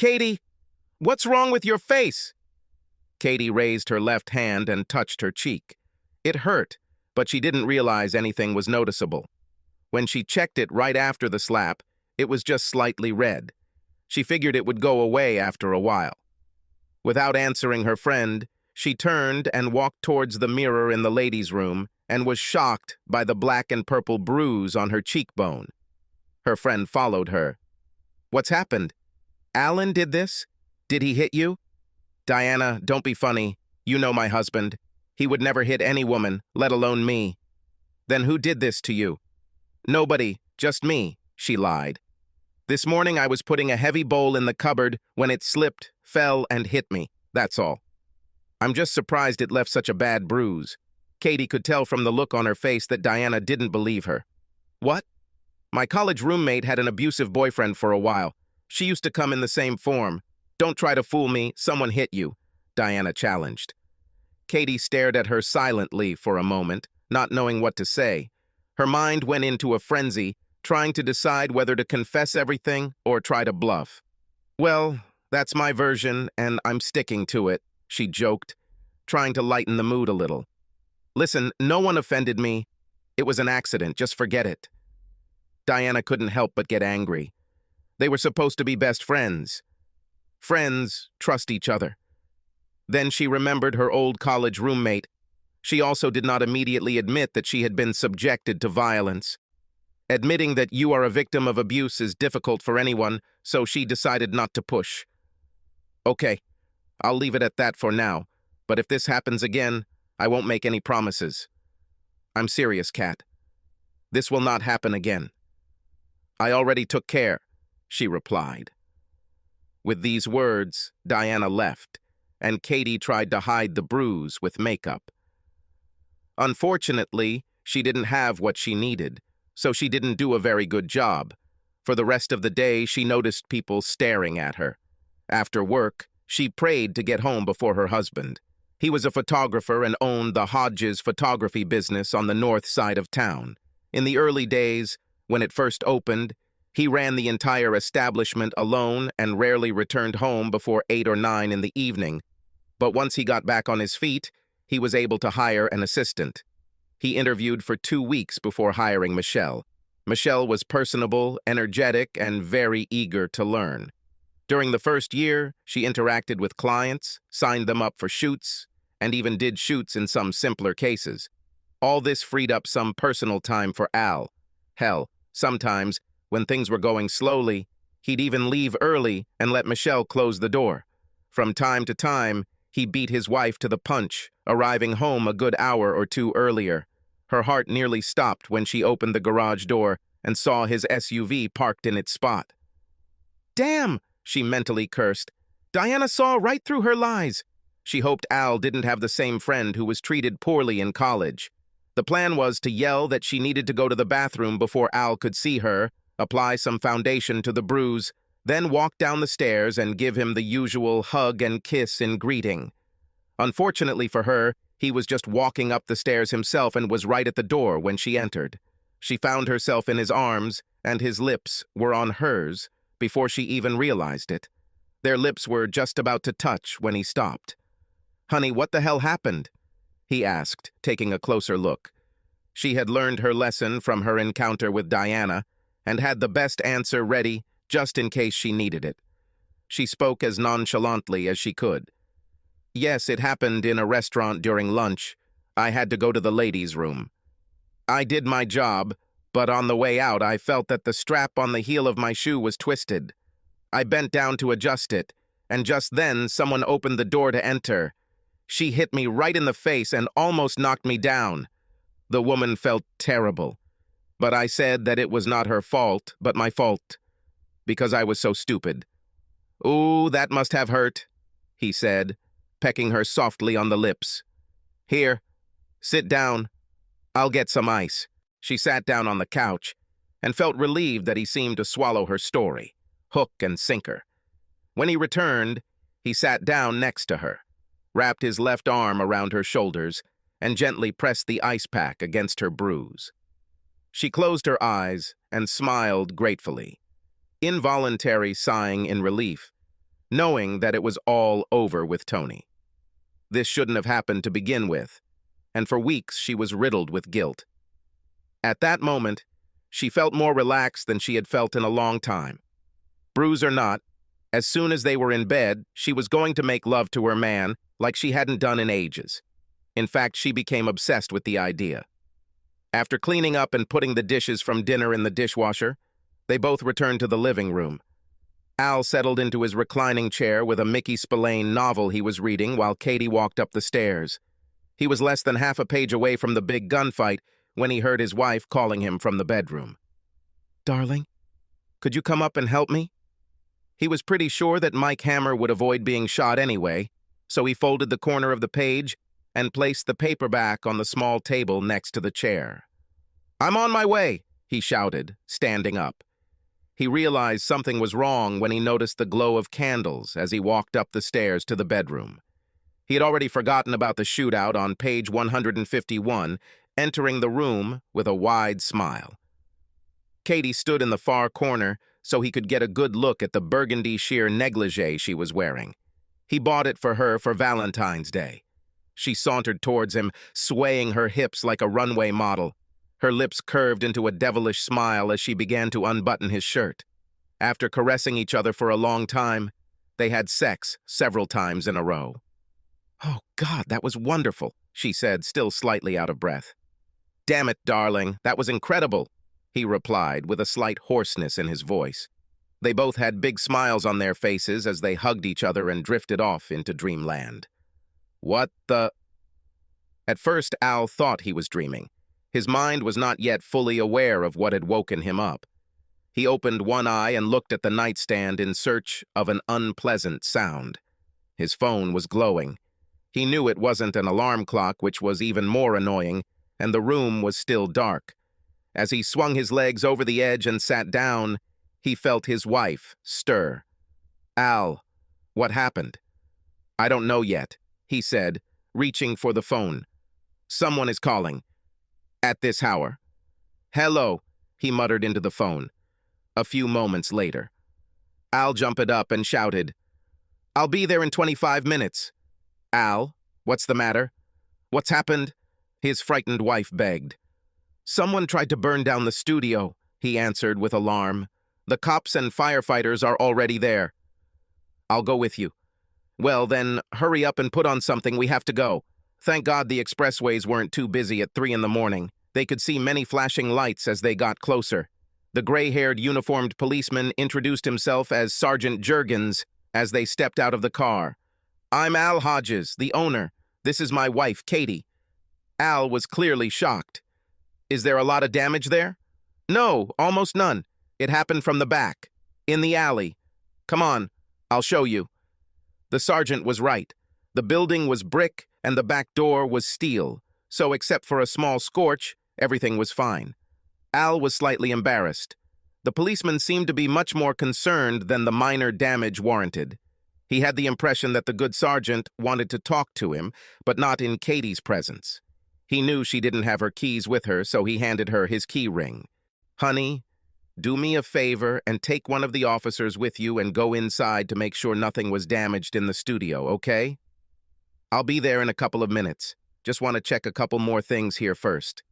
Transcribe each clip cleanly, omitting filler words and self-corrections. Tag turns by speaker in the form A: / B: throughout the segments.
A: Katie, what's wrong with your face? Katie raised her left hand and touched her cheek. It hurt, but she didn't realize anything was noticeable. When she checked it right after the slap, it was just slightly red. She figured it would go away after a while. Without answering her friend, she turned and walked towards the mirror in the ladies' room and was shocked by the black and purple bruise on her cheekbone. Her friend followed her. "What's happened? Alan did this? Did he hit you?" "Diana, don't be funny. You know my husband. He would never hit any woman, let alone me." "Then who did this to you?" "Nobody, just me," she lied. "This morning I was putting a heavy bowl in the cupboard when it slipped, fell, and hit me. That's all." "I'm just surprised it left such a bad bruise." Katie could tell from the look on her face that Diana didn't believe her. "What? My college roommate had an abusive boyfriend for a while. She used to come in the same form. Don't try to fool me, someone hit you," Diana challenged. Katie stared at her silently for a moment, not knowing what to say. Her mind went into a frenzy, trying to decide whether to confess everything or try to bluff. "Well, that's my version, and I'm sticking to it," she joked, trying to lighten the mood a little. "Listen, no one offended me. It was an accident, just forget it." Diana couldn't help but get angry. They were supposed to be best friends. Friends trust each other. Then she remembered her old college roommate. She also did not immediately admit that she had been subjected to violence. Admitting that you are a victim of abuse is difficult for anyone, so she decided not to push. "Okay, I'll leave it at that for now, but if this happens again, I won't make any promises. I'm serious, Kat. This will not happen again." "I already took care," she replied. With these words, Diana left, and Katie tried to hide the bruise with makeup. Unfortunately, she didn't have what she needed, so she didn't do a very good job. For the rest of the day, she noticed people staring at her. After work, she prayed to get home before her husband. He was a photographer and owned the Hodges photography business on the north side of town. In the early days, when it first opened, he ran the entire establishment alone and rarely returned home before 8 or 9 in the evening. But once he got back on his feet, he was able to hire an assistant. He interviewed for 2 weeks before hiring Michelle. Michelle was personable, energetic, and very eager to learn. During the first year, she interacted with clients, signed them up for shoots, and even did shoots in some simpler cases. All this freed up some personal time for Al. Hell, sometimes, when things were going slowly, he'd even leave early and let Michelle close the door. From time to time, he beat his wife to the punch, arriving home a good hour or 2 earlier. Her heart nearly stopped when she opened the garage door and saw his SUV parked in its spot. "Damn!" she mentally cursed. Diana saw right through her lies. She hoped Al didn't have the same friend who was treated poorly in college. The plan was to yell that she needed to go to the bathroom before Al could see her, apply some foundation to the bruise, then walk down the stairs and give him the usual hug and kiss in greeting. Unfortunately for her, he was just walking up the stairs himself and was right at the door when she entered. She found herself in his arms, and his lips were on hers before she even realized it. Their lips were just about to touch when he stopped. "Honey, what the hell happened?" he asked, taking a closer look. She had learned her lesson from her encounter with Diana and had the best answer ready just in case she needed it. She spoke as nonchalantly as she could. "Yes, it happened in a restaurant during lunch. I had to go to the ladies' room. I did my job, but on the way out I felt that the strap on the heel of my shoe was twisted. I bent down to adjust it, and just then someone opened the door to enter. She hit me right in the face and almost knocked me down. The woman felt terrible, but I said that it was not her fault, but my fault, because I was so stupid. "Ooh, that must have hurt," he said, pecking her softly on the lips. "Here, sit down. I'll get some ice." She sat down on the couch and felt relieved that he seemed to swallow her story, hook and sinker. When he returned, he sat down next to her, wrapped his left arm around her shoulders, and gently pressed the ice pack against her bruise. She closed her eyes and smiled gratefully, involuntary sighing in relief. knowing that it was all over with Tony. This shouldn't have happened to begin with, and for weeks she was riddled with guilt. At that moment, she felt more relaxed than she had felt in a long time. Bruise or not, as soon as they were in bed, she was going to make love to her man like she hadn't done in ages. In fact, she became obsessed with the idea. After cleaning up and putting the dishes from dinner in the dishwasher, they both returned to the living room. Al settled into his reclining chair with a Mickey Spillane novel he was reading while Katie walked up the stairs. He was less than half a page away from the big gunfight when he heard his wife calling him from the bedroom. "Darling, could you come up and help me?" He was pretty sure that Mike Hammer would avoid being shot anyway, so he folded the corner of the page and placed the paperback on the small table next to the chair. "I'm on my way," he shouted, standing up. He realized something was wrong when he noticed the glow of candles as he walked up the stairs to the bedroom. He had already forgotten about the shootout on page 151, entering the room with a wide smile. Katie stood in the far corner so he could get a good look at the burgundy sheer negligee she was wearing. He bought it for her for Valentine's Day. She sauntered towards him, swaying her hips like a runway model. Her lips curved into a devilish smile as she began to unbutton his shirt. After caressing each other for a long time, they had sex several times in a row. "Oh, God, that was wonderful," she said, still slightly out of breath. "Damn it, darling, that was incredible," he replied with a slight hoarseness in his voice. They both had big smiles on their faces as they hugged each other and drifted off into dreamland. What the... At first, Al thought he was dreaming. His mind was not yet fully aware of what had woken him up. He opened one eye and looked at the nightstand in search of an unpleasant sound. His phone was glowing. He knew it wasn't an alarm clock, which was even more annoying, and the room was still dark. As he swung his legs over the edge and sat down, he felt his wife stir. "Al, what happened?" "I don't know yet," he said, reaching for the phone. "Someone is calling. At this hour." "Hello," he muttered into the phone. A few moments later, Al jumped up and shouted, "I'll be there in 25 minutes. "Al, what's the matter?" "What's happened?" his frightened wife begged. "Someone tried to burn down the studio," he answered with alarm. "The cops and firefighters are already there." "I'll go with you." "Well, then, hurry up and put on something, we have to go." Thank God the expressways weren't too busy at 3 in the morning. They could see many flashing lights as they got closer. The gray-haired uniformed policeman introduced himself as Sergeant Juergens as they stepped out of the car. "I'm Al Hodges, the owner. This is my wife, Katie." Al was clearly shocked. "Is there a lot of damage there?" "No, almost none. It happened from the back. In the alley. Come on, I'll show you." The sergeant was right. The building was brick and the back door was steel, so except for a small scorch, everything was fine. Al was slightly embarrassed. The policeman seemed to be much more concerned than the minor damage warranted. He had the impression that the good sergeant wanted to talk to him, but not in Katie's presence. He knew she didn't have her keys with her, so he handed her his key ring. "Honey, do me a favor and take one of the officers with you and go inside to make sure nothing was damaged in the studio, okay? I'll be there in a couple of minutes. Just want to check a couple more things here first."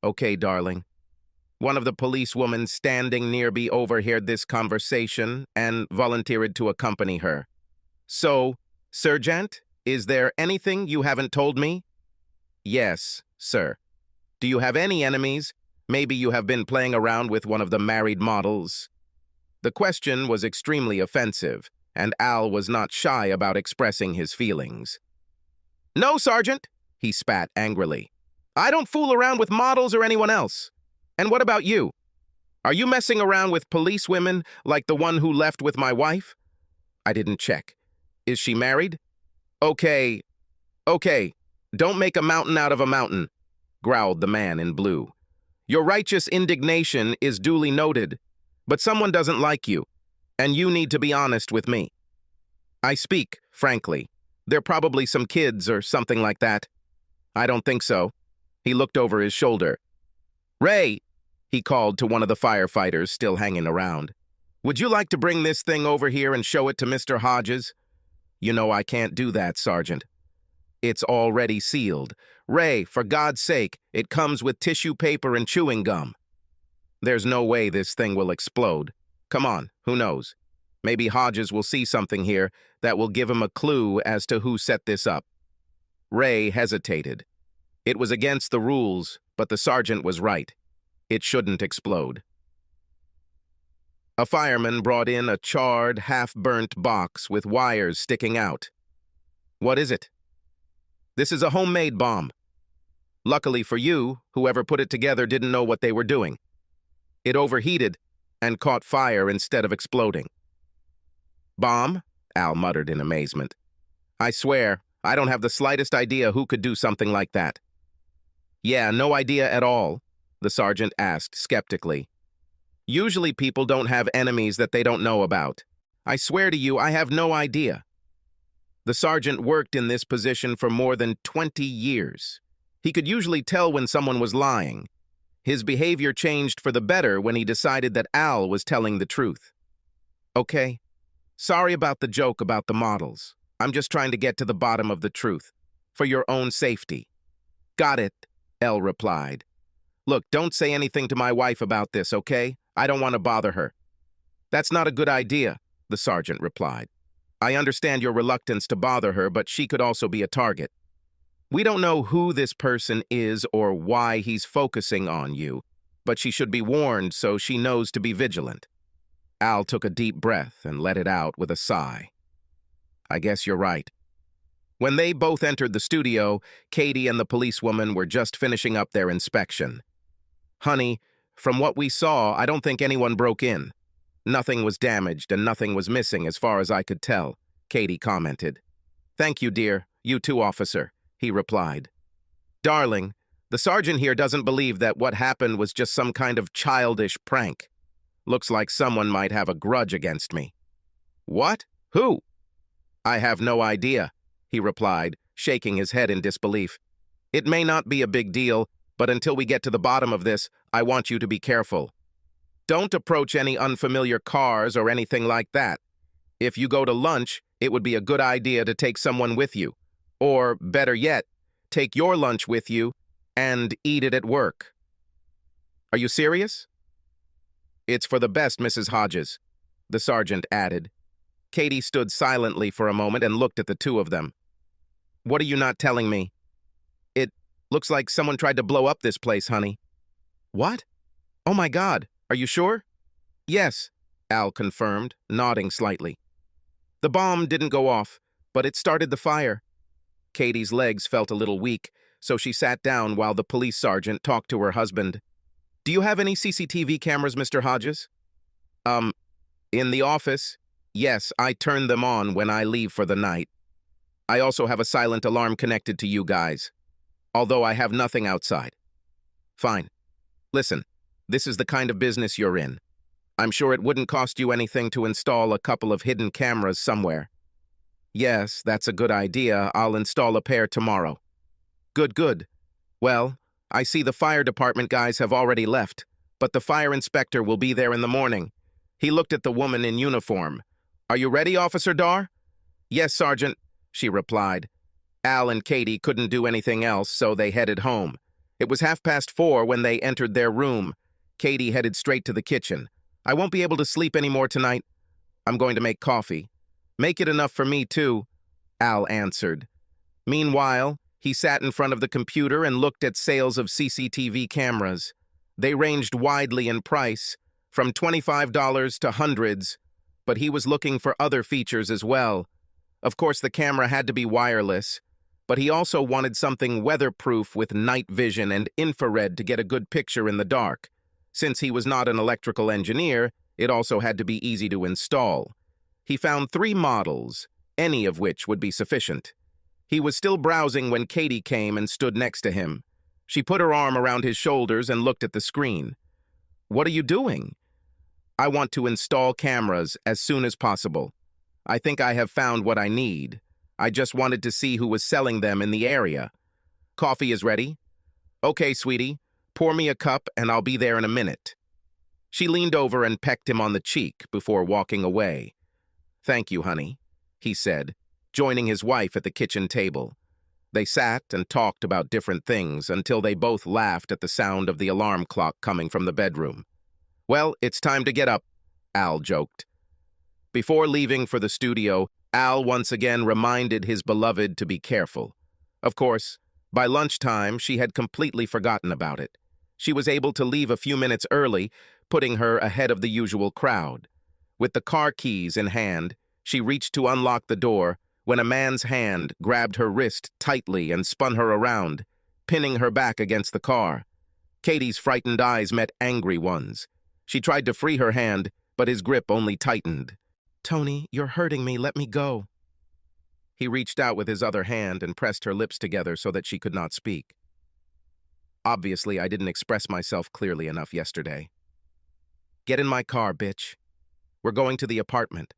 A: "Okay, darling." One of the policewomen standing nearby overheard this conversation and volunteered to accompany her. "So, Sergeant, is there anything you haven't told me?" "Yes, sir." "Do you have any enemies? Maybe you have been playing around with one of the married models?" The question was extremely offensive, and Al was not shy about expressing his feelings. "No, Sergeant," he spat angrily. "I don't fool around with models or anyone else. And what about you? Are you messing around with policewomen like the one who left with my wife?" "I didn't check. Is she married?" Okay, don't make a mountain out of a mountain," growled the man in blue. "Your righteous indignation is duly noted, but someone doesn't like you, and you need to be honest with me." "I speak, frankly. They're probably some kids or something like that." "I don't think so." He looked over his shoulder. "Ray," he called to one of the firefighters still hanging around. Would you like to bring this thing over here and show it to Mr. Hodges? You know I can't do that, Sergeant. It's already sealed. Ray, for God's sake, it comes with tissue paper and chewing gum. There's no way this thing will explode. Come on, who knows? Maybe Hodges will see something here that will give him a clue as to who set this up. Ray hesitated. It was against the rules, but the sergeant was right. It shouldn't explode. A fireman brought in a charred, half-burnt box with wires sticking out. What is it? This is a homemade bomb. Luckily for you, whoever put it together didn't know what they were doing. It overheated and caught fire instead of exploding. Bomb? Al muttered in amazement. I swear, I don't have the slightest idea who could do something like that. Yeah, no idea at all, the sergeant asked skeptically. Usually people don't have enemies that they don't know about. I swear to you, I have no idea. The sergeant worked in this position for more than 20 years. He could usually tell when someone was lying. His behavior changed for the better when he decided that Al was telling the truth. Okay, sorry about the joke about the models. I'm just trying to get to the bottom of the truth, for your own safety. Got it, El replied. Look, don't say anything to my wife about this, okay? I don't want to bother her. That's not a good idea, the sergeant replied. I understand your reluctance to bother her, but she could also be a target. We don't know who this person is or why he's focusing on you, but she should be warned so she knows to be vigilant. Al took a deep breath and let it out with a sigh. I guess you're right. When they both entered the studio, Katie and the policewoman were just finishing up their inspection. Honey, from what we saw, I don't think anyone broke in. Nothing was damaged and nothing was missing as far as I could tell, Katie commented. Thank you, dear. You too, officer, he replied. Darling, the sergeant here doesn't believe that what happened was just some kind of childish prank. Looks like someone might have a grudge against me. What? Who? I have no idea, he replied, shaking his head in disbelief. It may not be a big deal, but until we get to the bottom of this, I want you to be careful. Don't approach any unfamiliar cars or anything like that. If you go to lunch, it would be a good idea to take someone with you. Or, better yet, take your lunch with you and eat it at work. Are you serious? It's for the best, Mrs. Hodges, the sergeant added. Katie stood silently for a moment and looked at the two of them. What are you not telling me? It looks like someone tried to blow up this place, honey. What? Oh my God, are you sure? Yes, Al confirmed, nodding slightly. The bomb didn't go off, but it started the fire. Katie's legs felt a little weak, so she sat down while the police sergeant talked to her husband. Do you have any CCTV cameras, Mr. Hodges? In the office? Yes, I turn them on when I leave for the night. I also have a silent alarm connected to you guys, although I have nothing outside. Fine. Listen, this is the kind of business you're in. I'm sure it wouldn't cost you anything to install a couple of hidden cameras somewhere. Yes, that's a good idea. I'll install a pair tomorrow. Good. Well, I see the fire department guys have already left, but the fire inspector will be there in the morning. He looked at the woman in uniform. Are you ready, Officer Dar? Yes, Sergeant, she replied. Al and Katie couldn't do anything else, so they headed home. It was 4:30 when they entered their room. Katie headed straight to the kitchen. I won't be able to sleep anymore tonight. I'm going to make coffee. Make it enough for me, too, Al answered. Meanwhile, he sat in front of the computer and looked at sales of CCTV cameras. They ranged widely in price, from $25 to hundreds, but he was looking for other features as well. Of course, the camera had to be wireless, but he also wanted something weatherproof with night vision and infrared to get a good picture in the dark. Since he was not an electrical engineer, it also had to be easy to install. He found 3 models, any of which would be sufficient. He was still browsing when Katie came and stood next to him. She put her arm around his shoulders and looked at the screen. What are you doing? I want to install cameras as soon as possible. I think I have found what I need. I just wanted to see who was selling them in the area. Coffee is ready? Okay, sweetie. Pour me a cup and I'll be there in a minute. She leaned over and pecked him on the cheek before walking away. "Thank you, honey," he said, joining his wife at the kitchen table. They sat and talked about different things until they both laughed at the sound of the alarm clock coming from the bedroom. "Well, it's time to get up," Al joked. Before leaving for the studio, Al once again reminded his beloved to be careful. Of course, by lunchtime, she had completely forgotten about it. She was able to leave a few minutes early, putting her ahead of the usual crowd. With the car keys in hand, she reached to unlock the door when a man's hand grabbed her wrist tightly and spun her around, pinning her back against the car. Katie's frightened eyes met angry ones. She tried to free her hand, but his grip only tightened. "Tony, you're hurting me. Let me go." He reached out with his other hand and pressed her lips together so that she could not speak. "Obviously, I didn't express myself clearly enough yesterday. Get in my car, bitch. We're going to the apartment."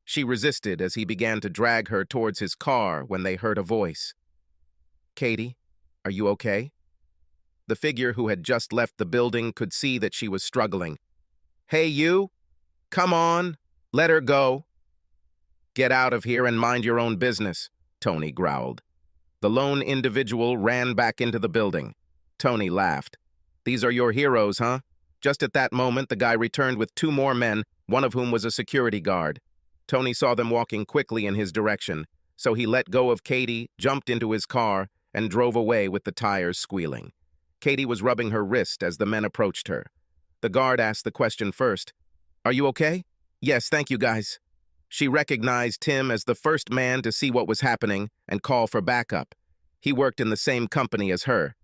A: She resisted as he began to drag her towards his car when they heard a voice. "Katie, are you okay?" The figure who had just left the building could see that she was struggling. "Hey, you! Come on! Let her go!" "Get out of here and mind your own business," Tony growled. The lone individual ran back into the building. Tony laughed. "These are your heroes, huh?" Just at that moment, the guy returned with 2 more men, one of whom was a security guard. Tony saw them walking quickly in his direction, so he let go of Katie, jumped into his car, and drove away with the tires squealing. Katie was rubbing her wrist as the men approached her. The guard asked the question first. "Are you okay?" "Yes, thank you, guys." She recognized Tim as the first man to see what was happening and call for backup. He worked in the same company as her.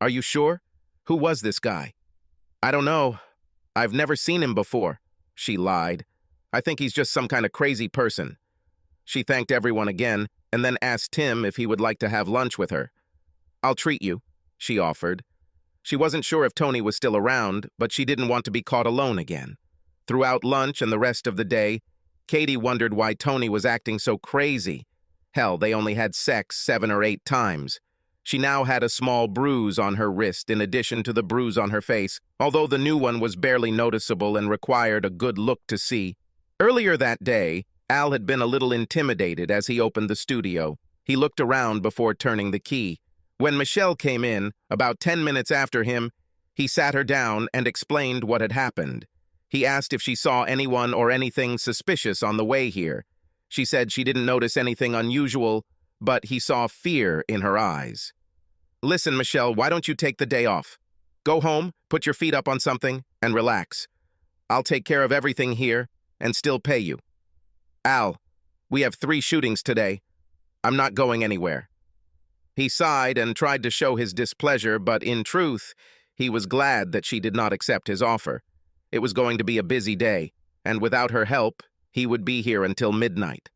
A: "Are you sure? Who was this guy?" "I don't know. I've never seen him before," she lied. "I think he's just some kind of crazy person." She thanked everyone again and then asked Tim if he would like to have lunch with her. "I'll treat you," she offered. She wasn't sure if Tony was still around, but she didn't want to be caught alone again. Throughout lunch and the rest of the day, Katie wondered why Tony was acting so crazy. Hell, they only had sex 7 or 8 times. She now had a small bruise on her wrist in addition to the bruise on her face, although the new one was barely noticeable and required a good look to see. Earlier that day, Al had been a little intimidated as he opened the studio. He looked around before turning the key. When Michelle came in, about 10 minutes after him, he sat her down and explained what had happened. He asked if she saw anyone or anything suspicious on the way here. She said she didn't notice anything unusual, but he saw fear in her eyes. "Listen, Michelle, why don't you take the day off? Go home, put your feet up on something, and relax. I'll take care of everything here and still pay you. Al, we have 3 shootings today. I'm not going anywhere." He sighed and tried to show his displeasure, but in truth, he was glad that she did not accept his offer. It was going to be a busy day, and without her help, he would be here until midnight.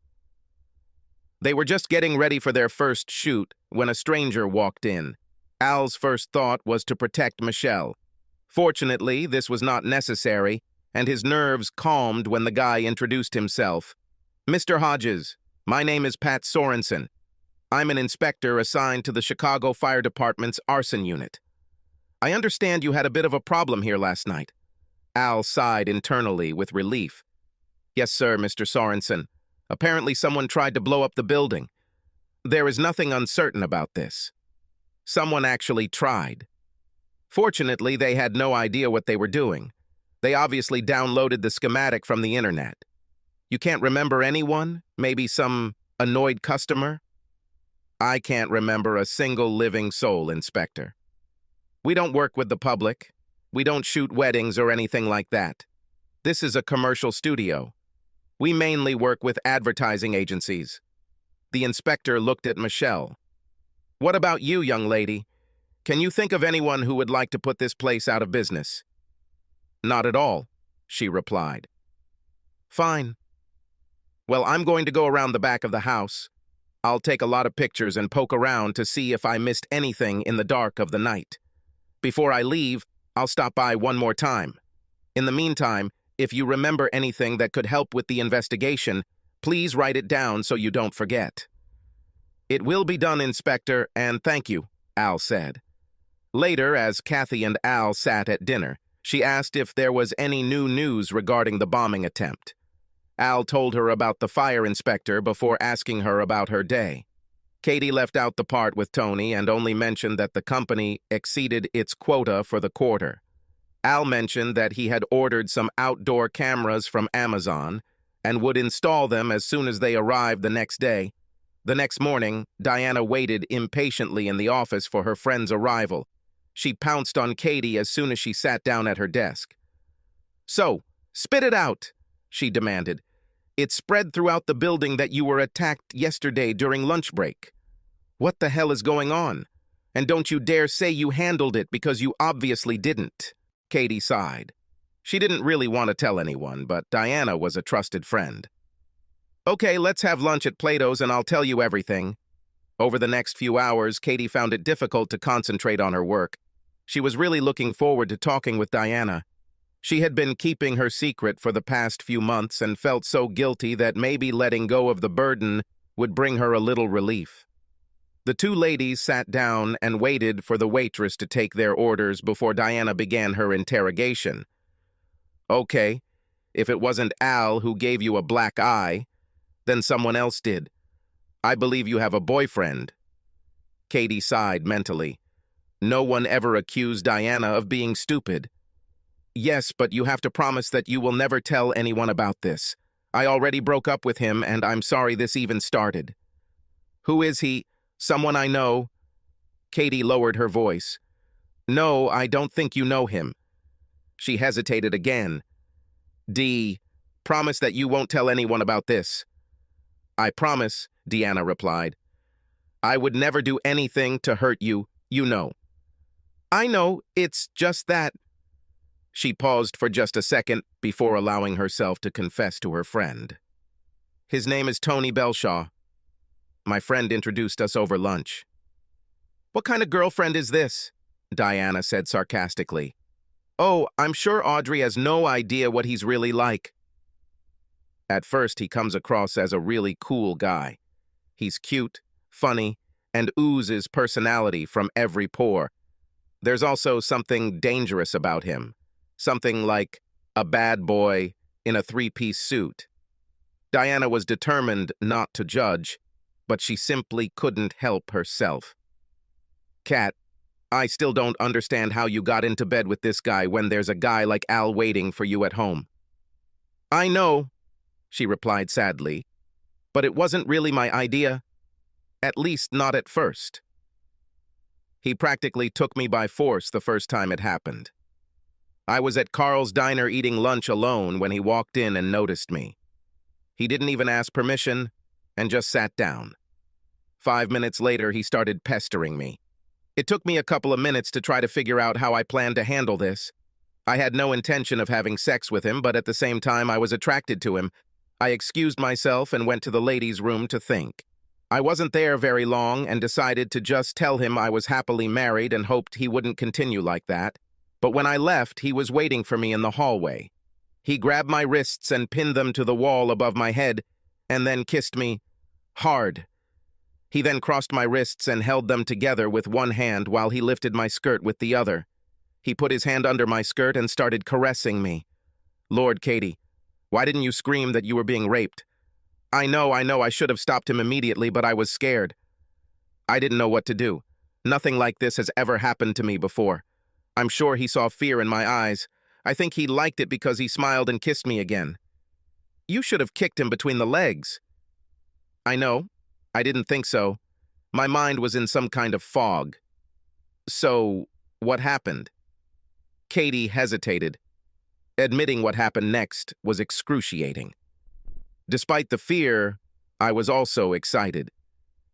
A: They were just getting ready for their first shoot when a stranger walked in. Al's first thought was to protect Michelle. Fortunately, this was not necessary, and his nerves calmed when the guy introduced himself. "Mr. Hodges, my name is Pat Sorensen. I'm an inspector assigned to the Chicago Fire Department's arson unit. I understand you had a bit of a problem here last night." Al sighed internally with relief. "Yes, sir, Mr. Sorensen. Apparently someone tried to blow up the building. There is nothing uncertain about this. Someone actually tried. Fortunately, they had no idea what they were doing. They obviously downloaded the schematic from the internet. You can't remember anyone? Maybe some annoyed customer?" "I can't remember a single living soul, Inspector. We don't work with the public. We don't shoot weddings or anything like that. This is a commercial studio. We mainly work with advertising agencies." The inspector looked at Michelle. "What about you, young lady? Can you think of anyone who would like to put this place out of business?" "Not at all," she replied. "Fine. Well, I'm going to go around the back of the house. I'll take a lot of pictures and poke around to see if I missed anything in the dark of the night. Before I leave, I'll stop by one more time. In the meantime, if you remember anything that could help with the investigation, please write it down so you don't forget." "It will be done, Inspector, and thank you," Al said. Later, as Kathy and Al sat at dinner, She asked if there was any new news regarding the bombing attempt. Al told her about the fire inspector before asking her about her day. Katie left out the part with Tony and only mentioned that the company exceeded its quota for the quarter. Al mentioned that he had ordered some outdoor cameras from Amazon and would install them as soon as they arrived the next day. The next morning, Diana waited impatiently in the office for her friend's arrival. She pounced on Katie as soon as she sat down at her desk. "So, spit it out," she demanded. "It spread throughout the building that you were attacked yesterday during lunch break. What the hell is going on? And don't you dare say you handled it because you obviously didn't." Katie sighed. She didn't really want to tell anyone, but Diana was a trusted friend. "Okay, let's have lunch at Plato's and I'll tell you everything." Over the next few hours, Katie found it difficult to concentrate on her work. She was really looking forward to talking with Diana. She had been keeping her secret for the past few months and felt so guilty that maybe letting go of the burden would bring her a little relief. The two ladies sat down and waited for the waitress to take their orders before Diana began her interrogation. "Okay, if it wasn't Al who gave you a black eye, then someone else did. I believe you have a boyfriend." Katie sighed mentally. No one ever accused Diana of being stupid. "Yes, but you have to promise that you will never tell anyone about this. I already broke up with him, and I'm sorry this even started." "Who is he? Someone I know?" Katie lowered her voice. "No, I don't think you know him." She hesitated again. Promise that you won't tell anyone about this." "I promise," Deanna replied. "I would never do anything to hurt you, you know." "I know, it's just that." She paused for just a second before allowing herself to confess to her friend. "His name is Tony Belshaw. My friend introduced us over lunch." "What kind of girlfriend is this?" Diana said sarcastically. "Oh, I'm sure Audrey has no idea what he's really like." "At first, he comes across as a really cool guy. He's cute, funny, and oozes personality from every pore. There's also something dangerous about him. Something like a bad boy in a three-piece suit." Diana was determined not to judge, but she simply couldn't help herself. "Kat, I still don't understand how you got into bed with this guy when there's a guy like Al waiting for you at home." "I know," she replied sadly, "but it wasn't really my idea. At least not at first. He practically took me by force the first time it happened. I was at Carl's diner eating lunch alone when he walked in and noticed me. He didn't even ask permission and just sat down. 5 minutes later, he started pestering me. It took me a couple of minutes to try to figure out how I planned to handle this. I had no intention of having sex with him, but at the same time I was attracted to him. I excused myself and went to the ladies' room to think. I wasn't there very long and decided to just tell him I was happily married and hoped he wouldn't continue like that. But when I left, he was waiting for me in the hallway. He grabbed my wrists and pinned them to the wall above my head, and then kissed me hard. He then crossed my wrists and held them together with one hand while he lifted my skirt with the other. He put his hand under my skirt and started caressing me. Lord, Katie, why didn't you scream that you were being raped? I know, I should have stopped him immediately, but I was scared. I didn't know what to do. Nothing like this has ever happened to me before. I'm sure he saw fear in my eyes. I think he liked it because he smiled and kissed me again. You should have kicked him between the legs. I know. I didn't think so. My mind was in some kind of fog. So, what happened? Katie hesitated. Admitting what happened next was excruciating. Despite the fear, I was also excited.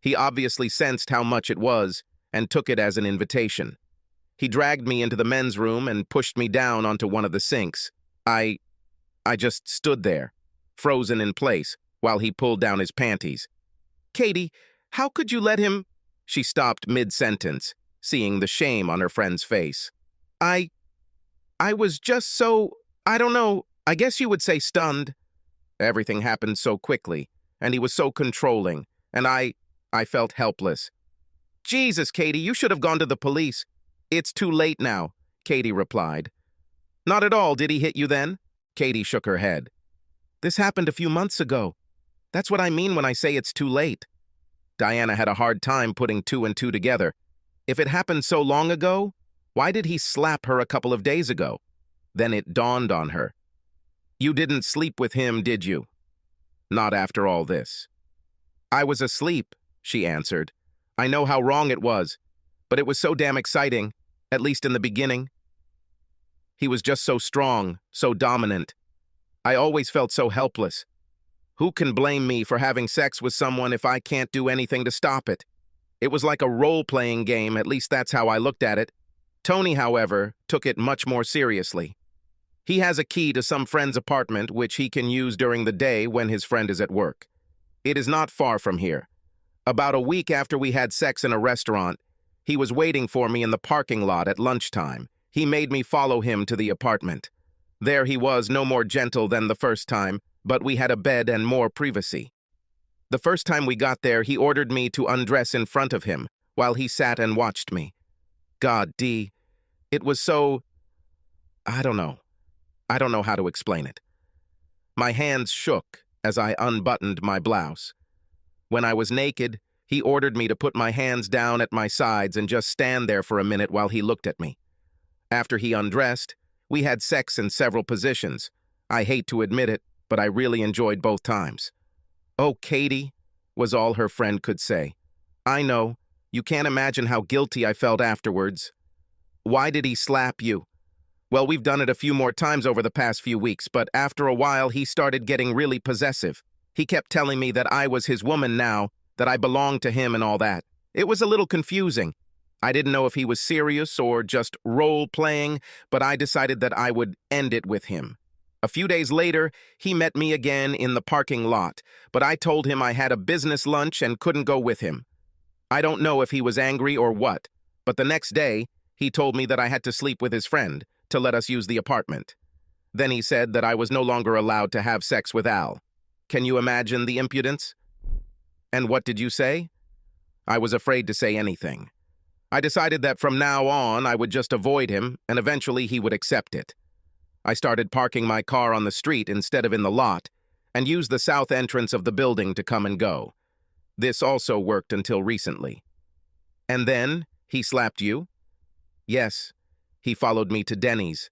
A: He obviously sensed how much it was and took it as an invitation. He dragged me into the men's room and pushed me down onto one of the sinks. I just stood there, frozen in place, while he pulled down his panties. Katie, how could you let him? She stopped mid-sentence, seeing the shame on her friend's face. I was just so, I don't know, I guess you would say stunned. Everything happened so quickly, and he was so controlling, and I felt helpless. Jesus, Katie, you should have gone to the police. It's too late now, Katie replied. Not at all. Did he hit you then? Katie shook her head. This happened a few months ago. That's what I mean when I say it's too late. Diana had a hard time putting two and two together. If it happened so long ago, why did he slap her a couple of days ago? Then it dawned on her. You didn't sleep with him, did you? Not after all this. I was asleep, she answered. I know how wrong it was, but it was so damn exciting, at least in the beginning. He was just so strong, so dominant. I always felt so helpless. Who can blame me for having sex with someone if I can't do anything to stop it? It was like a role-playing game, at least that's how I looked at it. Tony, however, took it much more seriously. He has a key to some friend's apartment which he can use during the day when his friend is at work. It is not far from here. About a week after we had sex in a restaurant, he was waiting for me in the parking lot at lunchtime. He made me follow him to the apartment. There he was, no more gentle than the first time, but we had a bed and more privacy. The first time we got there, he ordered me to undress in front of him while he sat and watched me. God, Dee, it was so... I don't know how to explain it. My hands shook as I unbuttoned my blouse. When I was naked, he ordered me to put my hands down at my sides and just stand there for a minute while he looked at me. After he undressed, we had sex in several positions. I hate to admit it, but I really enjoyed both times. Oh, Katie, was all her friend could say. I know. You can't imagine how guilty I felt afterwards. Why did he slap you? Well, we've done it a few more times over the past few weeks, but after a while he started getting really possessive. He kept telling me that I was his woman now, that I belonged to him and all that. It was a little confusing. I didn't know if he was serious or just role-playing, but I decided that I would end it with him. A few days later, he met me again in the parking lot, but I told him I had a business lunch and couldn't go with him. I don't know if he was angry or what, but the next day, he told me that I had to sleep with his friend to let us use the apartment. Then he said that I was no longer allowed to have sex with Al. Can you imagine the impudence? And what did you say? I was afraid to say anything. I decided that from now on I would just avoid him, and eventually he would accept it. I started parking my car on the street instead of in the lot, and used the south entrance of the building to come and go. This also worked until recently. And then, he slapped you? Yes. He followed me to Denny's.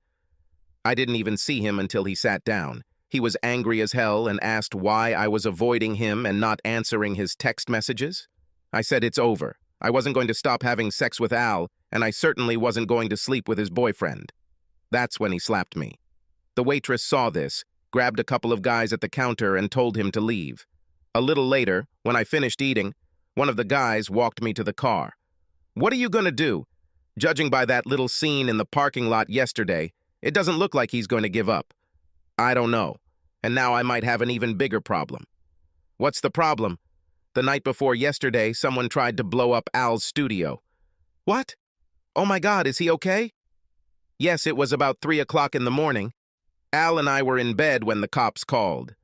A: I didn't even see him until he sat down. He was angry as hell and asked why I was avoiding him and not answering his text messages. I said it's over. I wasn't going to stop having sex with Al, and I certainly wasn't going to sleep with his boyfriend. That's when he slapped me. The waitress saw this, grabbed a couple of guys at the counter and told him to leave. A little later, when I finished eating, one of the guys walked me to the car. What are you going to do? Judging by that little scene in the parking lot yesterday, it doesn't look like he's going to give up. I don't know, and now I might have an even bigger problem. What's the problem? The night before yesterday, someone tried to blow up Al's studio. What? Oh my God, is he okay? Yes, it was about 3 o'clock in the morning. Al and I were in bed when the cops called.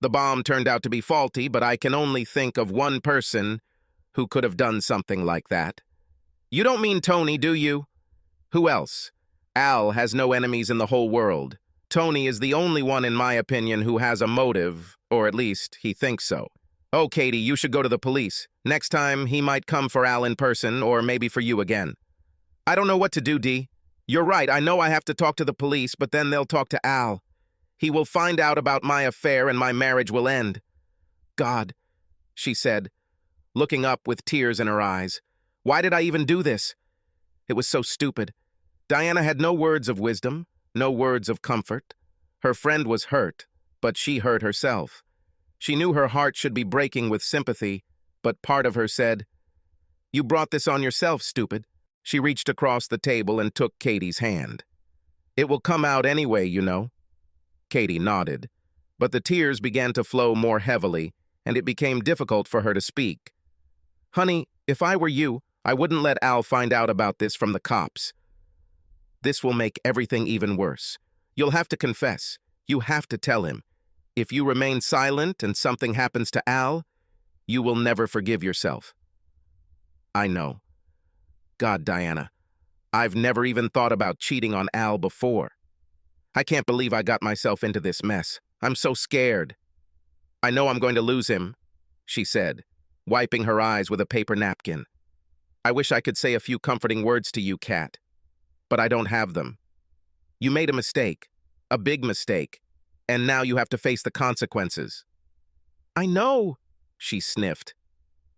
A: The bomb turned out to be faulty, but I can only think of one person who could have done something like that. You don't mean Tony, do you? Who else? Al has no enemies in the whole world. Tony is the only one, in my opinion, who has a motive, or at least he thinks so. Oh, Katie, you should go to the police. Next time, he might come for Al in person, or maybe for you again. I don't know what to do, Dee. You're right, I know I have to talk to the police, but then they'll talk to Al. He will find out about my affair and my marriage will end. God, she said, looking up with tears in her eyes. Why did I even do this? It was so stupid. Diana had no words of wisdom, no words of comfort. Her friend was hurt, but she hurt herself. She knew her heart should be breaking with sympathy, but part of her said, "You brought this on yourself, stupid." She reached across the table and took Katie's hand. "It will come out anyway, you know." Katie nodded, but the tears began to flow more heavily, and it became difficult for her to speak. "Honey, if I were you, I wouldn't let Al find out about this from the cops. This will make everything even worse. You'll have to confess. You have to tell him. If you remain silent and something happens to Al, you will never forgive yourself." I know. God, Diana, I've never even thought about cheating on Al before. I can't believe I got myself into this mess. I'm so scared. I know I'm going to lose him, she said, wiping her eyes with a paper napkin. I wish I could say a few comforting words to you, Kat, but I don't have them. You made a mistake, a big mistake, and now you have to face the consequences. I know, she sniffed.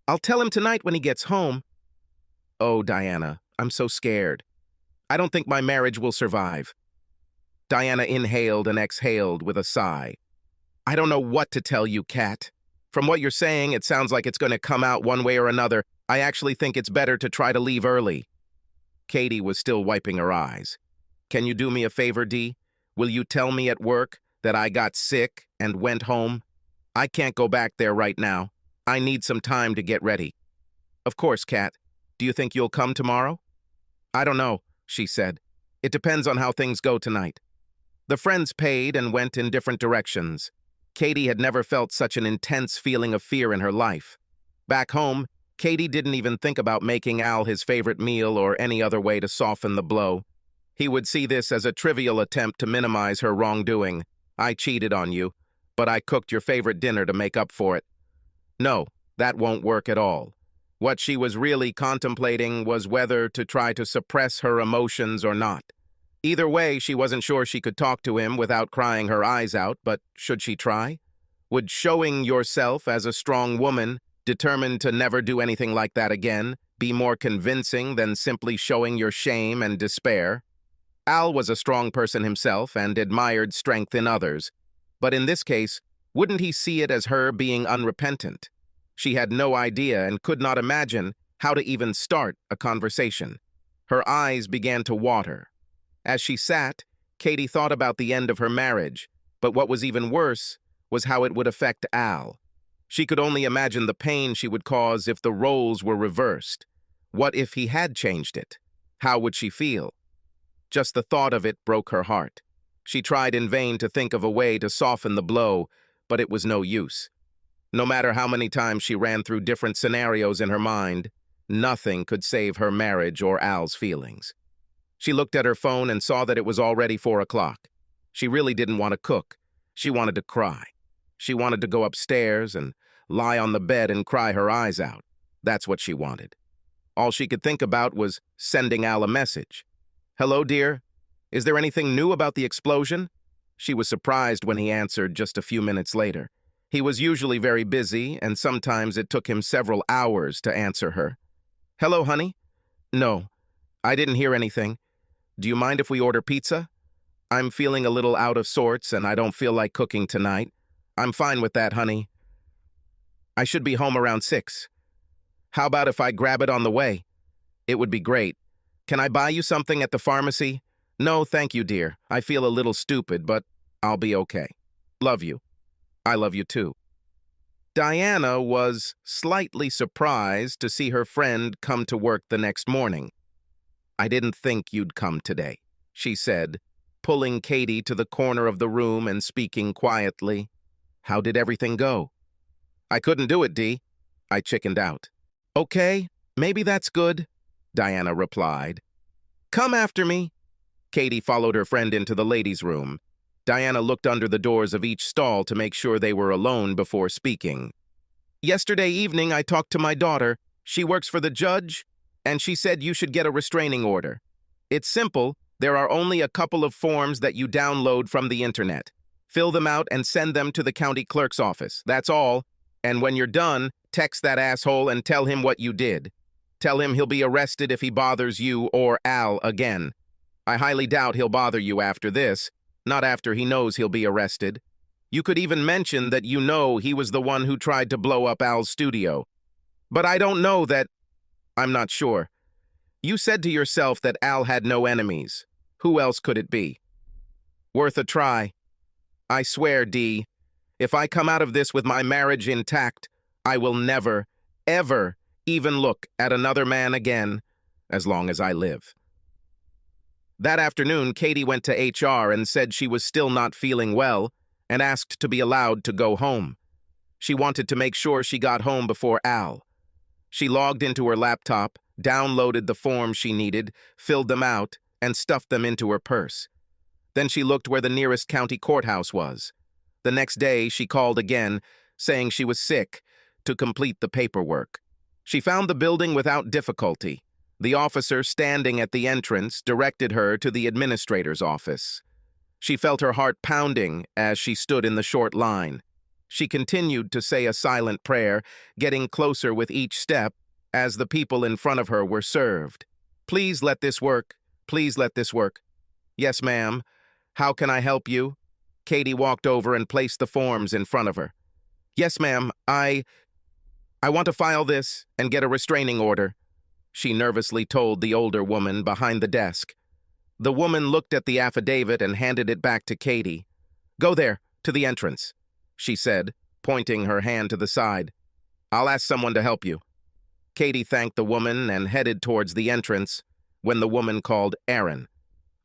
A: I'll tell him tonight when he gets home. Oh, Diana, I'm so scared. I don't think my marriage will survive. Diana inhaled and exhaled with a sigh. I don't know what to tell you, Kat. From what you're saying, it sounds like it's going to come out one way or another. I actually think it's better to try to leave early. Katie was still wiping her eyes. Can you do me a favor, Dee? Will you tell me at work that I got sick and went home? I can't go back there right now. I need some time to get ready. Of course, Kat. Do you think you'll come tomorrow? I don't know, she said. It depends on how things go tonight. The friends paid and went in different directions. Katie had never felt such an intense feeling of fear in her life. Back home, Katie didn't even think about making Al his favorite meal or any other way to soften the blow. He would see this as a trivial attempt to minimize her wrongdoing. I cheated on you, but I cooked your favorite dinner to make up for it. No, that won't work at all. What she was really contemplating was whether to try to suppress her emotions or not. Either way, she wasn't sure she could talk to him without crying her eyes out, but should she try? Would showing yourself as a strong woman, determined to never do anything like that again, be more convincing than simply showing your shame and despair? Al was a strong person himself and admired strength in others, but in this case, wouldn't he see it as her being unrepentant? She had no idea and could not imagine how to even start a conversation. Her eyes began to water. As she sat, Katie thought about the end of her marriage, but what was even worse was how it would affect Al. She could only imagine the pain she would cause if the roles were reversed. What if he had changed it? How would she feel? Just the thought of it broke her heart. She tried in vain to think of a way to soften the blow, but it was no use. No matter how many times she ran through different scenarios in her mind, nothing could save her marriage or Al's feelings. She looked at her phone and saw that it was already 4 o'clock. She really didn't want to cook. She wanted to cry. She wanted to go upstairs and lie on the bed and cry her eyes out. That's what she wanted. All she could think about was sending Al a message. Hello, dear. Is there anything new about the explosion? She was surprised when he answered just a few minutes later. He was usually very busy, and sometimes it took him several hours to answer her. Hello, honey? No, I didn't hear anything. Do you mind if we order pizza? I'm feeling a little out of sorts, and I don't feel like cooking tonight. I'm fine with that, honey. I should be home around 6. How about if I grab it on the way? It would be great. Can I buy you something at the pharmacy? No, thank you, dear. I feel a little stupid, but I'll be okay. Love you. I love you too. Diana was slightly surprised to see her friend come to work the next morning. I didn't think you'd come today, she said, pulling Katie to the corner of the room and speaking quietly. How did everything go? I couldn't do it, Dee. I chickened out. Okay, maybe that's good, Diana replied. Come after me. Katie followed her friend into the ladies' room. Diana looked under the doors of each stall to make sure they were alone before speaking. Yesterday evening, I talked to my daughter. She works for the judge, and she said you should get a restraining order. It's simple. There are only a couple of forms that you download from the internet. Fill them out and send them to the county clerk's office. That's all. And when you're done, text that asshole and tell him what you did. Tell him he'll be arrested if he bothers you or Al again. I highly doubt he'll bother you after this, not after he knows he'll be arrested. You could even mention that you know he was the one who tried to blow up Al's studio. But I don't know that. I'm not sure. You said to yourself that Al had no enemies. Who else could it be? Worth a try. I swear, Dee, if I come out of this with my marriage intact, I will never, ever even look at another man again, as long as I live. That afternoon, Katie went to HR and said she was still not feeling well and asked to be allowed to go home. She wanted to make sure she got home before Al. She logged into her laptop, downloaded the forms she needed, filled them out, and stuffed them into her purse. Then she looked where the nearest county courthouse was. The next day, she called again, saying she was sick, to complete the paperwork. She found the building without difficulty. The officer standing at the entrance directed her to the administrator's office. She felt her heart pounding as she stood in the short line. She continued to say a silent prayer, getting closer with each step as the people in front of her were served. "Please let this work. Please let this work." "Yes, ma'am. How can I help you?" Katie walked over and placed the forms in front of her. "Yes, ma'am. I want to file this and get a restraining order," she nervously told the older woman behind the desk. The woman looked at the affidavit and handed it back to Katie. "Go there, to the entrance," she said, pointing her hand to the side. "I'll ask someone to help you." Katie thanked the woman and headed towards the entrance when the woman called Aaron.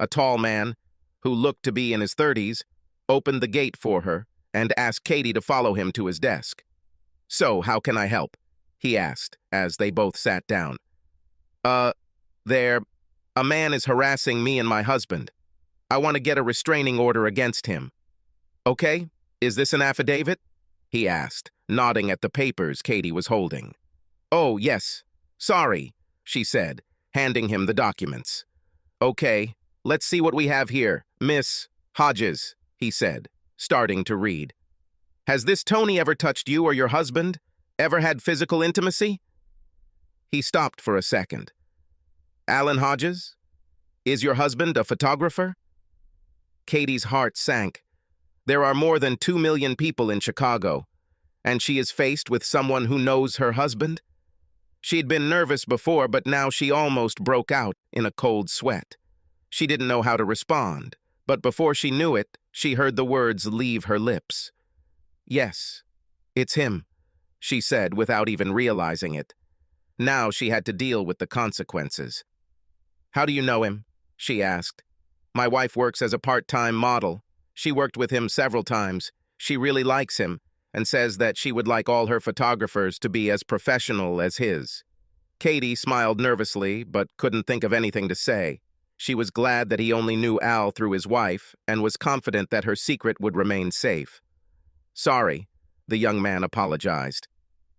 A: A tall man, who looked to be in his 30s, opened the gate for her and asked Katie to follow him to his desk. "So, how can I help?" he asked as they both sat down. A man is harassing me and my husband. I want to get a restraining order against him." "Okay, is this an affidavit?" he asked, nodding at the papers Katie was holding. "Oh, yes. Sorry," she said, handing him the documents. "Okay, let's see what we have here. Miss Hodges," he said, starting to read. "Has this Tony ever touched you or your husband? Ever had physical intimacy?" He stopped for a second. "Alan Hodges? Is your husband a photographer?" Katie's heart sank. There are more than 2 million people in Chicago, and she is faced with someone who knows her husband? She'd been nervous before, but now she almost broke out in a cold sweat. She didn't know how to respond, but before she knew it, she heard the words leave her lips. "Yes, it's him," she said without even realizing it. Now she had to deal with the consequences. "How do you know him?" she asked. "My wife works as a part-time model. She worked with him several times. She really likes him and says that she would like all her photographers to be as professional as his." Katie smiled nervously, but couldn't think of anything to say. She was glad that he only knew Al through his wife and was confident that her secret would remain safe. "Sorry," the young man apologized.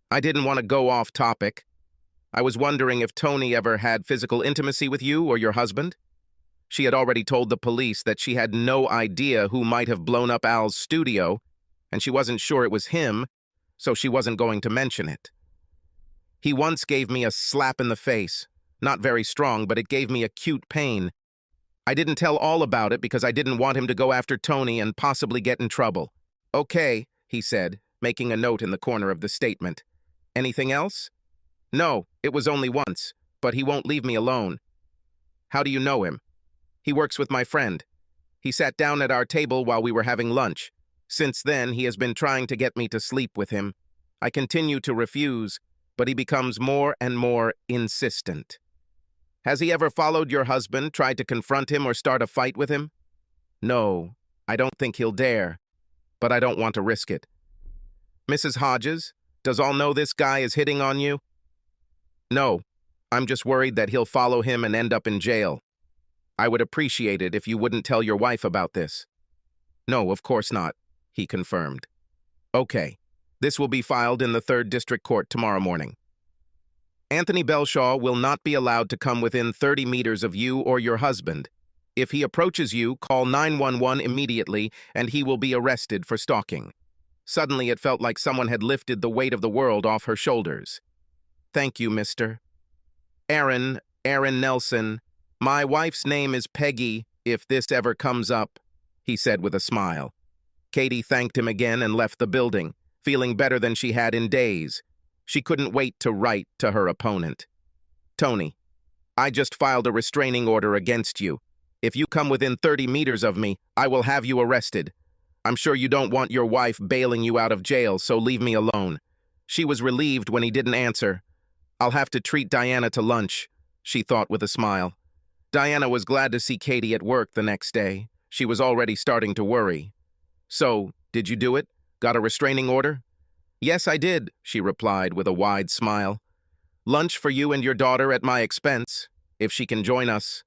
A: "I didn't want to go off topic. I was wondering if Tony ever had physical intimacy with you or your husband?" She had already told the police that she had no idea who might have blown up Al's studio, and she wasn't sure it was him, so she wasn't going to mention it. "He once gave me a slap in the face. Not very strong, but it gave me acute pain. I didn't tell all about it because I didn't want him to go after Tony and possibly get in trouble." "Okay," he said, making a note in the corner of the statement. "Anything else?" "No, it was only once, but he won't leave me alone." "How do you know him?" "He works with my friend. He sat down at our table while we were having lunch. Since then, he has been trying to get me to sleep with him. I continue to refuse, but he becomes more and more insistent." "Has he ever followed your husband, tried to confront him or start a fight with him?" "No, I don't think he'll dare, but I don't want to risk it." "Mrs. Hodges, does all know this guy is hitting on you?" "No, I'm just worried that he'll follow him and end up in jail. I would appreciate it if you wouldn't tell your wife about this." "No, of course not," he confirmed. "Okay, this will be filed in the 3rd District Court tomorrow morning. Anthony Belshaw will not be allowed to come within 30 meters of you or your husband. If he approaches you, call 911 immediately, and he will be arrested for stalking." Suddenly, it felt like someone had lifted the weight of the world off her shoulders. "Thank you, Mr. Aaron Nelson. My wife's name is Peggy, if this ever comes up," he said with a smile. Katie thanked him again and left the building, feeling better than she had in days. She couldn't wait to write to her opponent. "Tony, I just filed a restraining order against you. If you come within 30 meters of me, I will have you arrested. I'm sure you don't want your wife bailing you out of jail, so leave me alone." She was relieved when he didn't answer. "I'll have to treat Diana to lunch," she thought with a smile. Diana was glad to see Katie at work the next day. She was already starting to worry. "So, did you do it? Got a restraining order?" "Yes, I did," she replied with a wide smile. "Lunch for you and your daughter at my expense, if she can join us."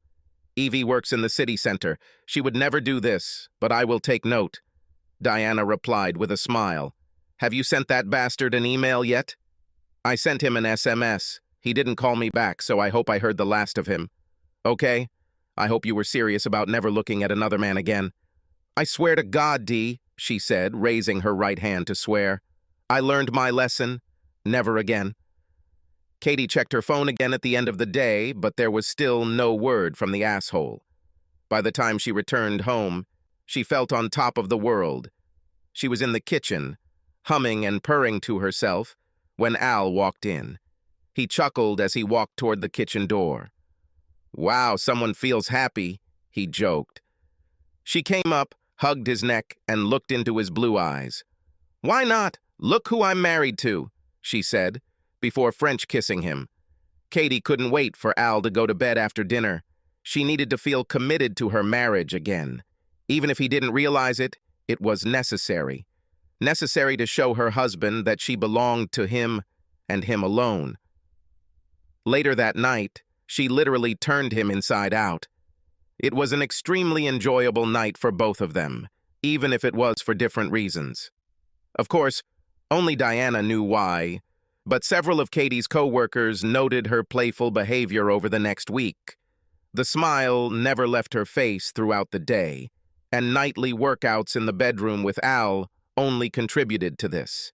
A: Evie works in the city center. She would never do this, but I will take note. Diana replied with a smile. Have you sent that bastard an email yet? I sent him an SMS. He didn't call me back, so I hope I heard the last of him. Okay. I hope you were serious about never looking at another man again. I swear to God, Dee, she said, raising her right hand to swear. I learned my lesson. Never again. Katie checked her phone again at the end of the day, but there was still no word from the asshole. By the time she returned home, she felt on top of the world. She was in the kitchen, humming and purring to herself, when Al walked in. He chuckled as he walked toward the kitchen door. Wow, someone feels happy, he joked. She came up, hugged his neck, and looked into his blue eyes. Why not? Look who I'm married to, she said, before French kissing him. Katie couldn't wait for Al to go to bed after dinner. She needed to feel committed to her marriage again. Even if he didn't realize it, it was necessary. Necessary to show her husband that she belonged to him and him alone. Later that night, she literally turned him inside out. It was an extremely enjoyable night for both of them, even if it was for different reasons. Of course, only Diana knew why, but several of Katie's co-workers noted her playful behavior over the next week. The smile never left her face throughout the day, and nightly workouts in the bedroom with Al only contributed to this.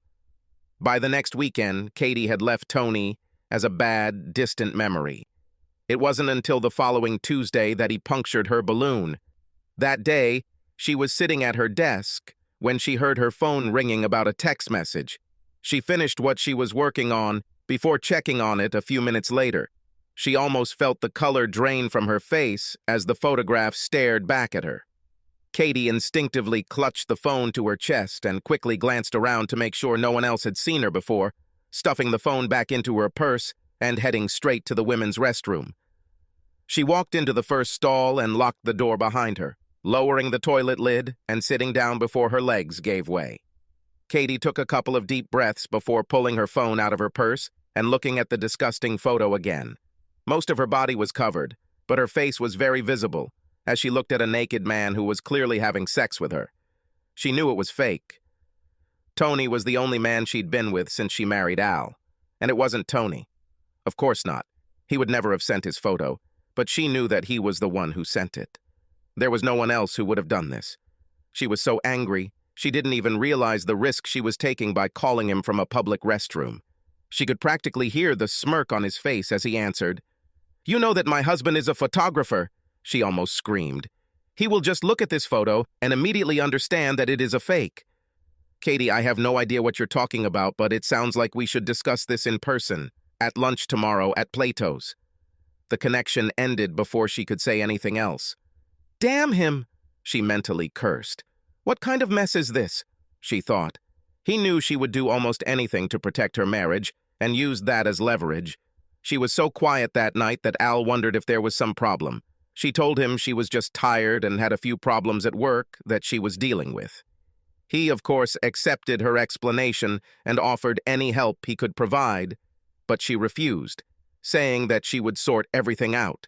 A: By the next weekend, Katie had left Tony as a bad, distant memory. It wasn't until the following Tuesday that he punctured her balloon. That day, she was sitting at her desk when she heard her phone ringing about a text message. She finished what she was working on before checking on it a few minutes later. She almost felt the color drain from her face as the photograph stared back at her. Katie instinctively clutched the phone to her chest and quickly glanced around to make sure no one else had seen her before, stuffing the phone back into her purse and heading straight to the women's restroom. She walked into the first stall and locked the door behind her, lowering the toilet lid and sitting down before her legs gave way. Katie took a couple of deep breaths before pulling her phone out of her purse and looking at the disgusting photo again. Most of her body was covered, but her face was very visible as she looked at a naked man who was clearly having sex with her. She knew it was fake. Tony was the only man she'd been with since she married Al, and it wasn't Tony. Of course not. He would never have sent his photo, but she knew that he was the one who sent it. There was no one else who would have done this. She was so angry, she didn't even realize the risk she was taking by calling him from a public restroom. She could practically hear the smirk on his face as he answered, "You know that my husband is a photographer," she almost screamed. "He will just look at this photo and immediately understand that it is a fake." "Katie, I have no idea what you're talking about, but it sounds like we should discuss this in person, at lunch tomorrow at Plato's." The connection ended before she could say anything else. "Damn him!" she mentally cursed. "What kind of mess is this?" she thought. He knew she would do almost anything to protect her marriage and used that as leverage. She was so quiet that night that Al wondered if there was some problem. She told him she was just tired and had a few problems at work that she was dealing with. He, of course, accepted her explanation and offered any help he could provide, but she refused, saying that she would sort everything out.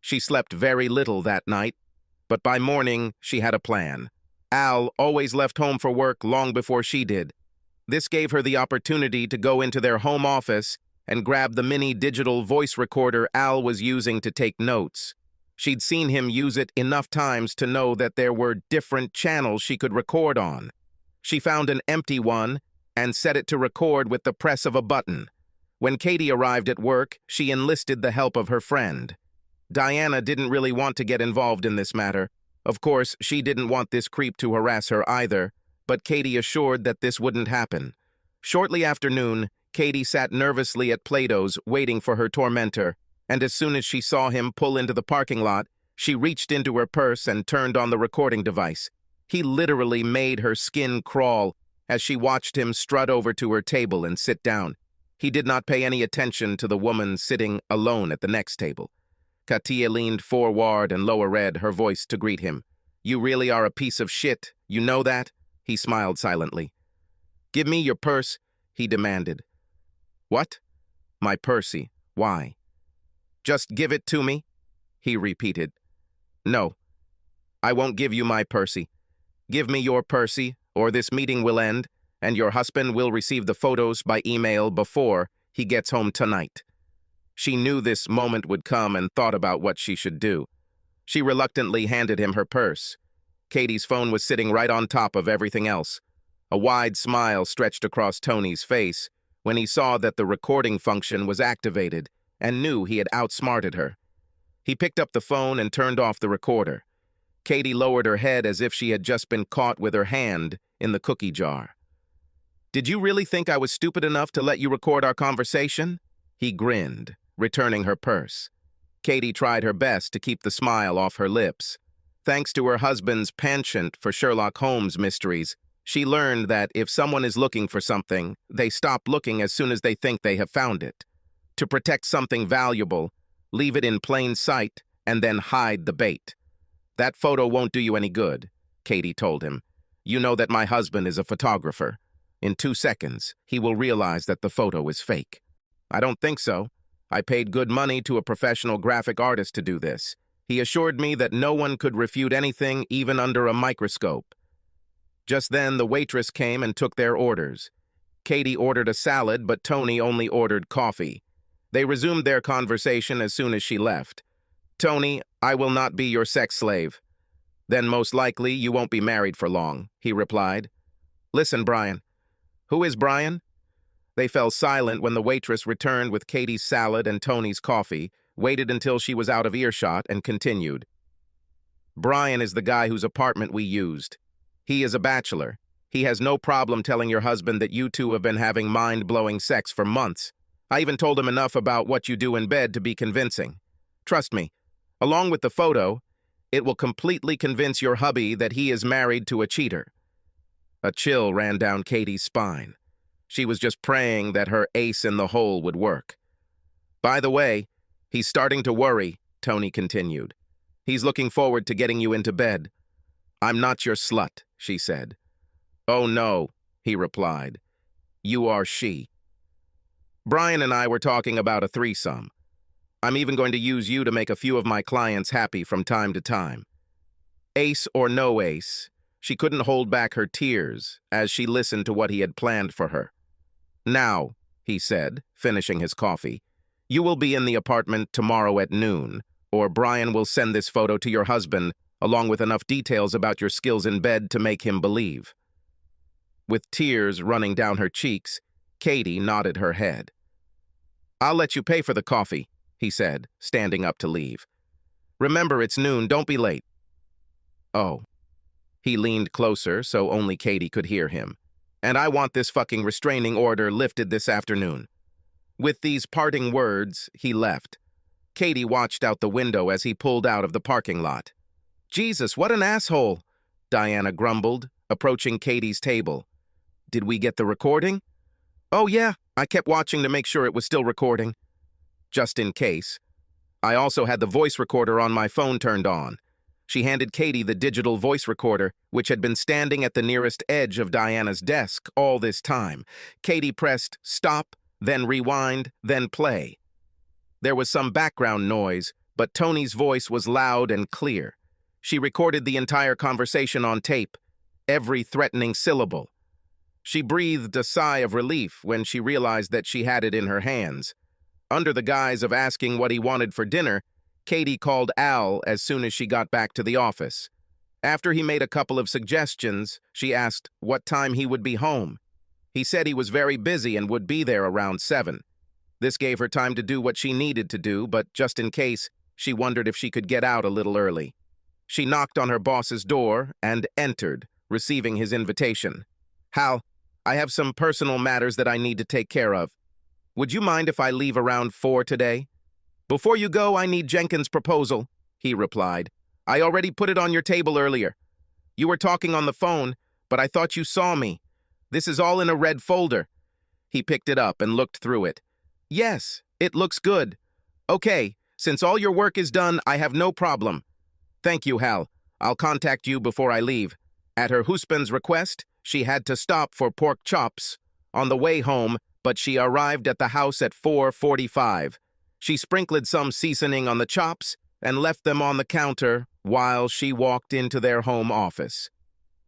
A: She slept very little that night, but by morning she had a plan. Al always left home for work long before she did. This gave her the opportunity to go into their home office and grab the mini digital voice recorder Al was using to take notes. She'd seen him use it enough times to know that there were different channels she could record on. She found an empty one and set it to record with the press of a button. When Katie arrived at work, she enlisted the help of her friend. Diana didn't really want to get involved in this matter. Of course, she didn't want this creep to harass her either, but Katie assured that this wouldn't happen. Shortly after noon, Katie sat nervously at Plato's waiting for her tormentor, and as soon as she saw him pull into the parking lot, she reached into her purse and turned on the recording device. He literally made her skin crawl as she watched him strut over to her table and sit down. He did not pay any attention to the woman sitting alone at the next table. Katia leaned forward and lower-read her voice to greet him. "You really are a piece of shit, you know that?" He smiled silently. "Give me your purse," he demanded. "What?" "My Percy. Why?" "Just give it to me," he repeated. No, I won't give you my Percy. Give me your Percy, or this meeting will end, and your husband will receive the photos by email before he gets home tonight. She knew this moment would come and thought about what she should do. She reluctantly handed him her purse. Katie's phone was sitting right on top of everything else. A wide smile stretched across Tony's face when he saw that the recording function was activated and knew he had outsmarted her. He picked up the phone and turned off the recorder. Katie lowered her head as if she had just been caught with her hand in the cookie jar. "Did you really think I was stupid enough to let you record our conversation?" He grinned, returning her purse. Katie tried her best to keep the smile off her lips. Thanks to her husband's penchant for Sherlock Holmes mysteries, she learned that if someone is looking for something, they stop looking as soon as they think they have found it. To protect something valuable, leave it in plain sight and then hide the bait. "That photo won't do you any good," Katie told him. "You know that my husband is a photographer. In 2 seconds, he will realize that the photo is fake." "I don't think so. I paid good money to a professional graphic artist to do this. He assured me that no one could refute anything even under a microscope." Just then, the waitress came and took their orders. Katie ordered a salad, but Tony only ordered coffee. They resumed their conversation as soon as she left. "Tony, I will not be your sex slave." "Then most likely you won't be married for long," he replied. "Listen, Brian." "Who is Brian?" They fell silent when the waitress returned with Katie's salad and Tony's coffee, waited until she was out of earshot, and continued. "Brian is the guy whose apartment we used. He is a bachelor. He has no problem telling your husband that you two have been having mind-blowing sex for months. I even told him enough about what you do in bed to be convincing. Trust me, along with the photo, it will completely convince your hubby that he is married to a cheater." A chill ran down Katie's spine. She was just praying that her ace in the hole would work. "By the way, he's starting to worry," Tony continued. "He's looking forward to getting you into bed." "I'm not your slut," she said. "Oh no," he replied. "You are she." "Brian and I were talking about a threesome. I'm even going to use you to make a few of my clients happy from time to time." Ace or no ace, she couldn't hold back her tears as she listened to what he had planned for her. "Now," he said, finishing his coffee, "you will be in the apartment tomorrow at noon, or Brian will send this photo to your husband along with enough details about your skills in bed to make him believe." With tears running down her cheeks, Katie nodded her head. "I'll let you pay for the coffee," he said, standing up to leave. "Remember, it's noon, don't be late." "Oh." He leaned closer so only Katie could hear him. "And I want this fucking restraining order lifted this afternoon." With these parting words, he left. Katie watched out the window as he pulled out of the parking lot. "Jesus, what an asshole," Diana grumbled, approaching Katie's table. "Did we get the recording?" "Oh yeah, I kept watching to make sure it was still recording." "Just in case. I also had the voice recorder on my phone turned on." She handed Katie the digital voice recorder, which had been standing at the nearest edge of Diana's desk all this time. Katie pressed stop, then rewind, then play. There was some background noise, but Tony's voice was loud and clear. She recorded the entire conversation on tape, every threatening syllable. She breathed a sigh of relief when she realized that she had it in her hands. Under the guise of asking what he wanted for dinner, Katie called Al as soon as she got back to the office. After he made a couple of suggestions, she asked what time he would be home. He said he was very busy and would be there around 7. This gave her time to do what she needed to do, but just in case, she wondered if she could get out a little early. She knocked on her boss's door and entered, receiving his invitation. "Hal, I have some personal matters that I need to take care of. Would you mind if I leave around 4 today?" "Before you go, I need Jenkins' proposal," he replied. "I already put it on your table earlier. You were talking on the phone, but I thought you saw me. This is all in a red folder." He picked it up and looked through it. "Yes, it looks good. Okay, since all your work is done, I have no problem. Thank you, Hal. I'll contact you before I leave." At her husband's request, she had to stop for pork chops on the way home, but she arrived at the house at 4:45. She sprinkled some seasoning on the chops and left them on the counter while she walked into their home office.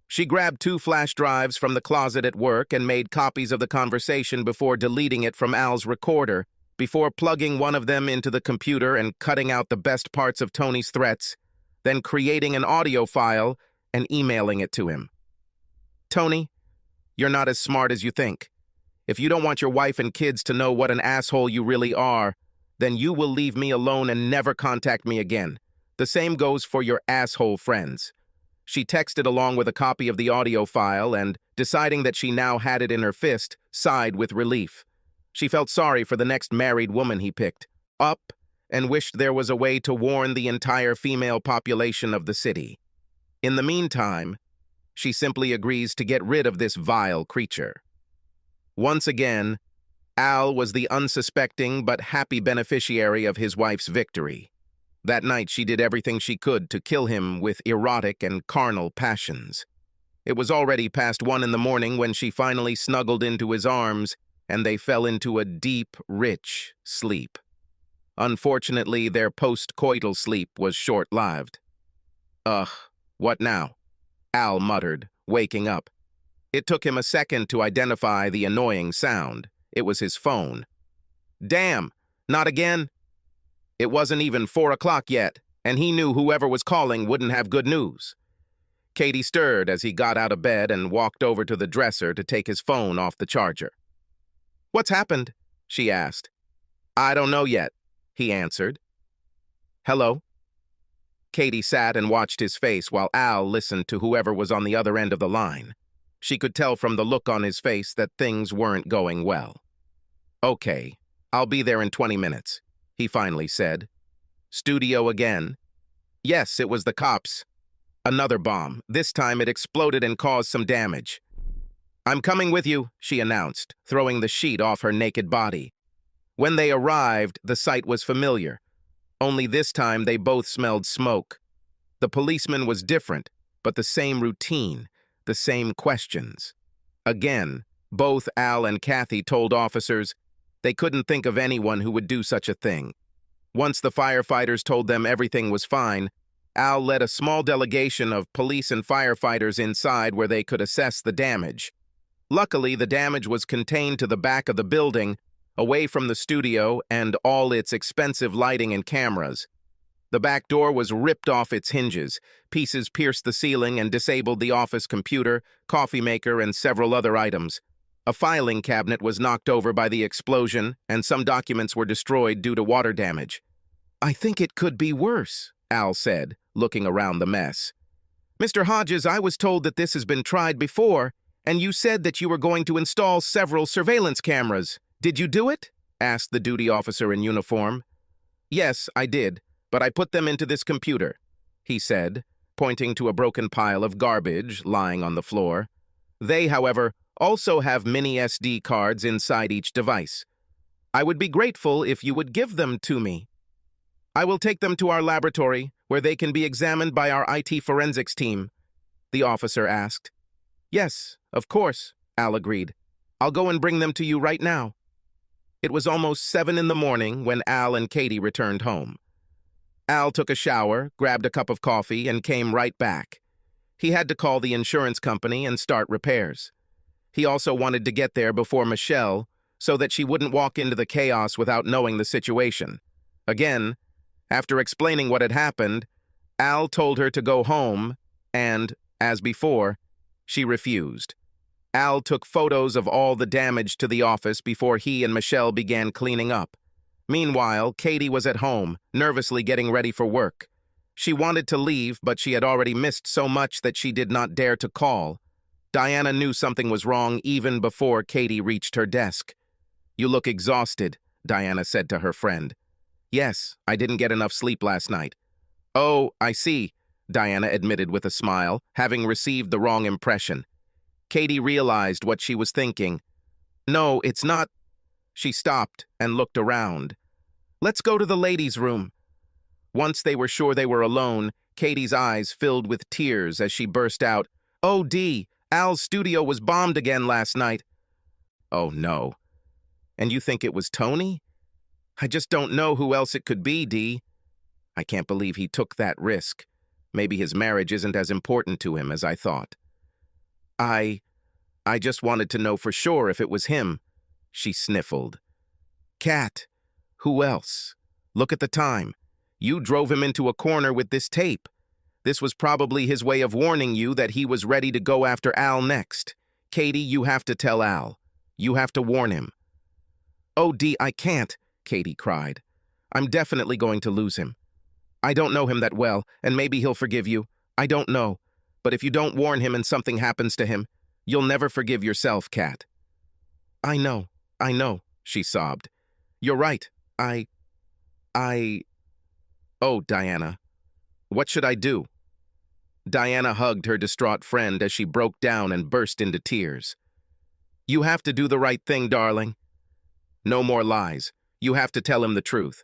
A: She grabbed 2 flash drives from the closet at work and made copies of the conversation before deleting it from Al's recorder, before plugging one of them into the computer and cutting out the best parts of Tony's threats, then creating an audio file and emailing it to him. Tony, you're not as smart as you think. If you don't want your wife and kids to know what an asshole you really are, then you will leave me alone and never contact me again. The same goes for your asshole friends. She texted along with a copy of the audio file and, deciding that she now had it in her fist, sighed with relief. She felt sorry for the next married woman he picked up and wished there was a way to warn the entire female population of the city. In the meantime, she simply agrees to get rid of this vile creature. Once again, Al was the unsuspecting but happy beneficiary of his wife's victory. That night she did everything she could to kill him with erotic and carnal passions. It was already past 1 in the morning when she finally snuggled into his arms and they fell into a deep, rich sleep. Unfortunately, their post-coital sleep was short-lived. Ugh, what now? Al muttered, waking up. It took him a second to identify the annoying sound. It was his phone. Damn, not again? It wasn't even 4 o'clock yet, and he knew whoever was calling wouldn't have good news. Katie stirred as he got out of bed and walked over to the dresser to take his phone off the charger. What's happened? She asked. I don't know yet, he answered. Hello? Katie sat and watched his face while Al listened to whoever was on the other end of the line. She could tell from the look on his face that things weren't going well. Okay, I'll be there in 20 minutes, he finally said. Studio again? Yes, it was the cops. Another bomb. This time it exploded and caused some damage. I'm coming with you, she announced, throwing the sheet off her naked body. When they arrived, the sight was familiar. Only this time they both smelled smoke. The policeman was different, but the same routine, the same questions. Again, both Al and Kathy told officers they couldn't think of anyone who would do such a thing. Once the firefighters told them everything was fine, Al led a small delegation of police and firefighters inside where they could assess the damage. Luckily, the damage was contained to the back of the building, away from the studio and all its expensive lighting and cameras. The back door was ripped off its hinges, pieces pierced the ceiling and disabled the office computer, coffee maker, and several other items. A filing cabinet was knocked over by the explosion, and some documents were destroyed due to water damage. I think it could be worse, Al said, looking around the mess. Mr. Hodges, I was told that this has been tried before, and you said that you were going to install several surveillance cameras. Did you do it? Asked the duty officer in uniform. Yes, I did, but I put them into this computer, he said, pointing to a broken pile of garbage lying on the floor. They, however, also have mini SD cards inside each device. I would be grateful if you would give them to me. I will take them to our laboratory, where they can be examined by our IT forensics team, the officer asked. Yes, of course, Al agreed. I'll go and bring them to you right now. It was almost 7 in the morning when Al and Katie returned home. Al took a shower, grabbed a cup of coffee, and came right back. He had to call the insurance company and start repairs. He also wanted to get there before Michelle, so that she wouldn't walk into the chaos without knowing the situation. Again, after explaining what had happened, Al told her to go home, and, as before, she refused. Al took photos of all the damage to the office before he and Michelle began cleaning up. Meanwhile, Katie was at home, nervously getting ready for work. She wanted to leave, but she had already missed so much that she did not dare to call. Diana knew something was wrong even before Katie reached her desk. You look exhausted, Diana said to her friend. Yes, I didn't get enough sleep last night. Oh, I see, Diana admitted with a smile, having received the wrong impression. Katie realized what she was thinking. No, it's not. She stopped and looked around. Let's go to the ladies' room. Once they were sure they were alone, Katie's eyes filled with tears as she burst out, Oh, Dee, Al's studio was bombed again last night. Oh, no. And you think it was Tony? I just don't know who else it could be, Dee. I can't believe he took that risk. Maybe his marriage isn't as important to him as I thought. I just wanted to know for sure if it was him, she sniffled. Kat, who else? Look at the time. You drove him into a corner with this tape. This was probably his way of warning you that he was ready to go after Al next. Katie, you have to tell Al. You have to warn him. Oh, Dee, I can't, Katie cried. I'm definitely going to lose him. I don't know him that well, and maybe he'll forgive you. I don't know. But if you don't warn him and something happens to him, you'll never forgive yourself, Kat. I know, she sobbed. You're right. Oh, Diana. What should I do? Diana hugged her distraught friend as she broke down and burst into tears. You have to do the right thing, darling. No more lies. You have to tell him the truth.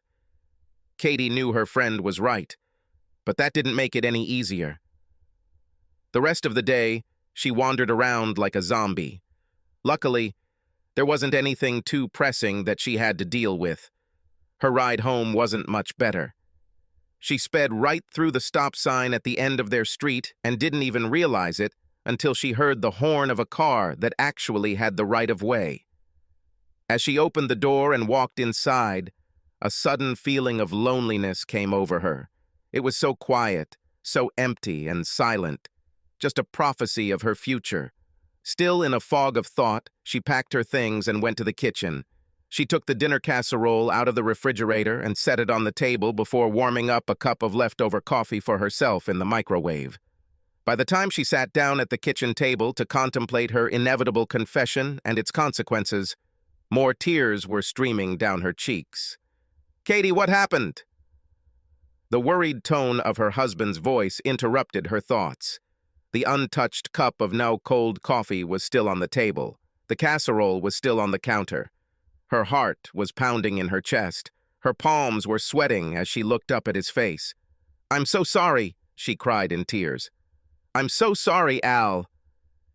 A: Katie knew her friend was right, but that didn't make it any easier. The rest of the day, she wandered around like a zombie. Luckily, there wasn't anything too pressing that she had to deal with. Her ride home wasn't much better. She sped right through the stop sign at the end of their street and didn't even realize it until she heard the horn of a car that actually had the right of way. As she opened the door and walked inside, a sudden feeling of loneliness came over her. It was so quiet, so empty and silent, just a prophecy of her future. Still in a fog of thought, she packed her things and went to the kitchen. She took the dinner casserole out of the refrigerator and set it on the table before warming up a cup of leftover coffee for herself in the microwave. By the time she sat down at the kitchen table to contemplate her inevitable confession and its consequences, more tears were streaming down her cheeks. Katie, what happened? The worried tone of her husband's voice interrupted her thoughts. The untouched cup of now cold coffee was still on the table. The casserole was still on the counter. Her heart was pounding in her chest. Her palms were sweating as she looked up at his face. I'm so sorry, she cried in tears. I'm so sorry, Al.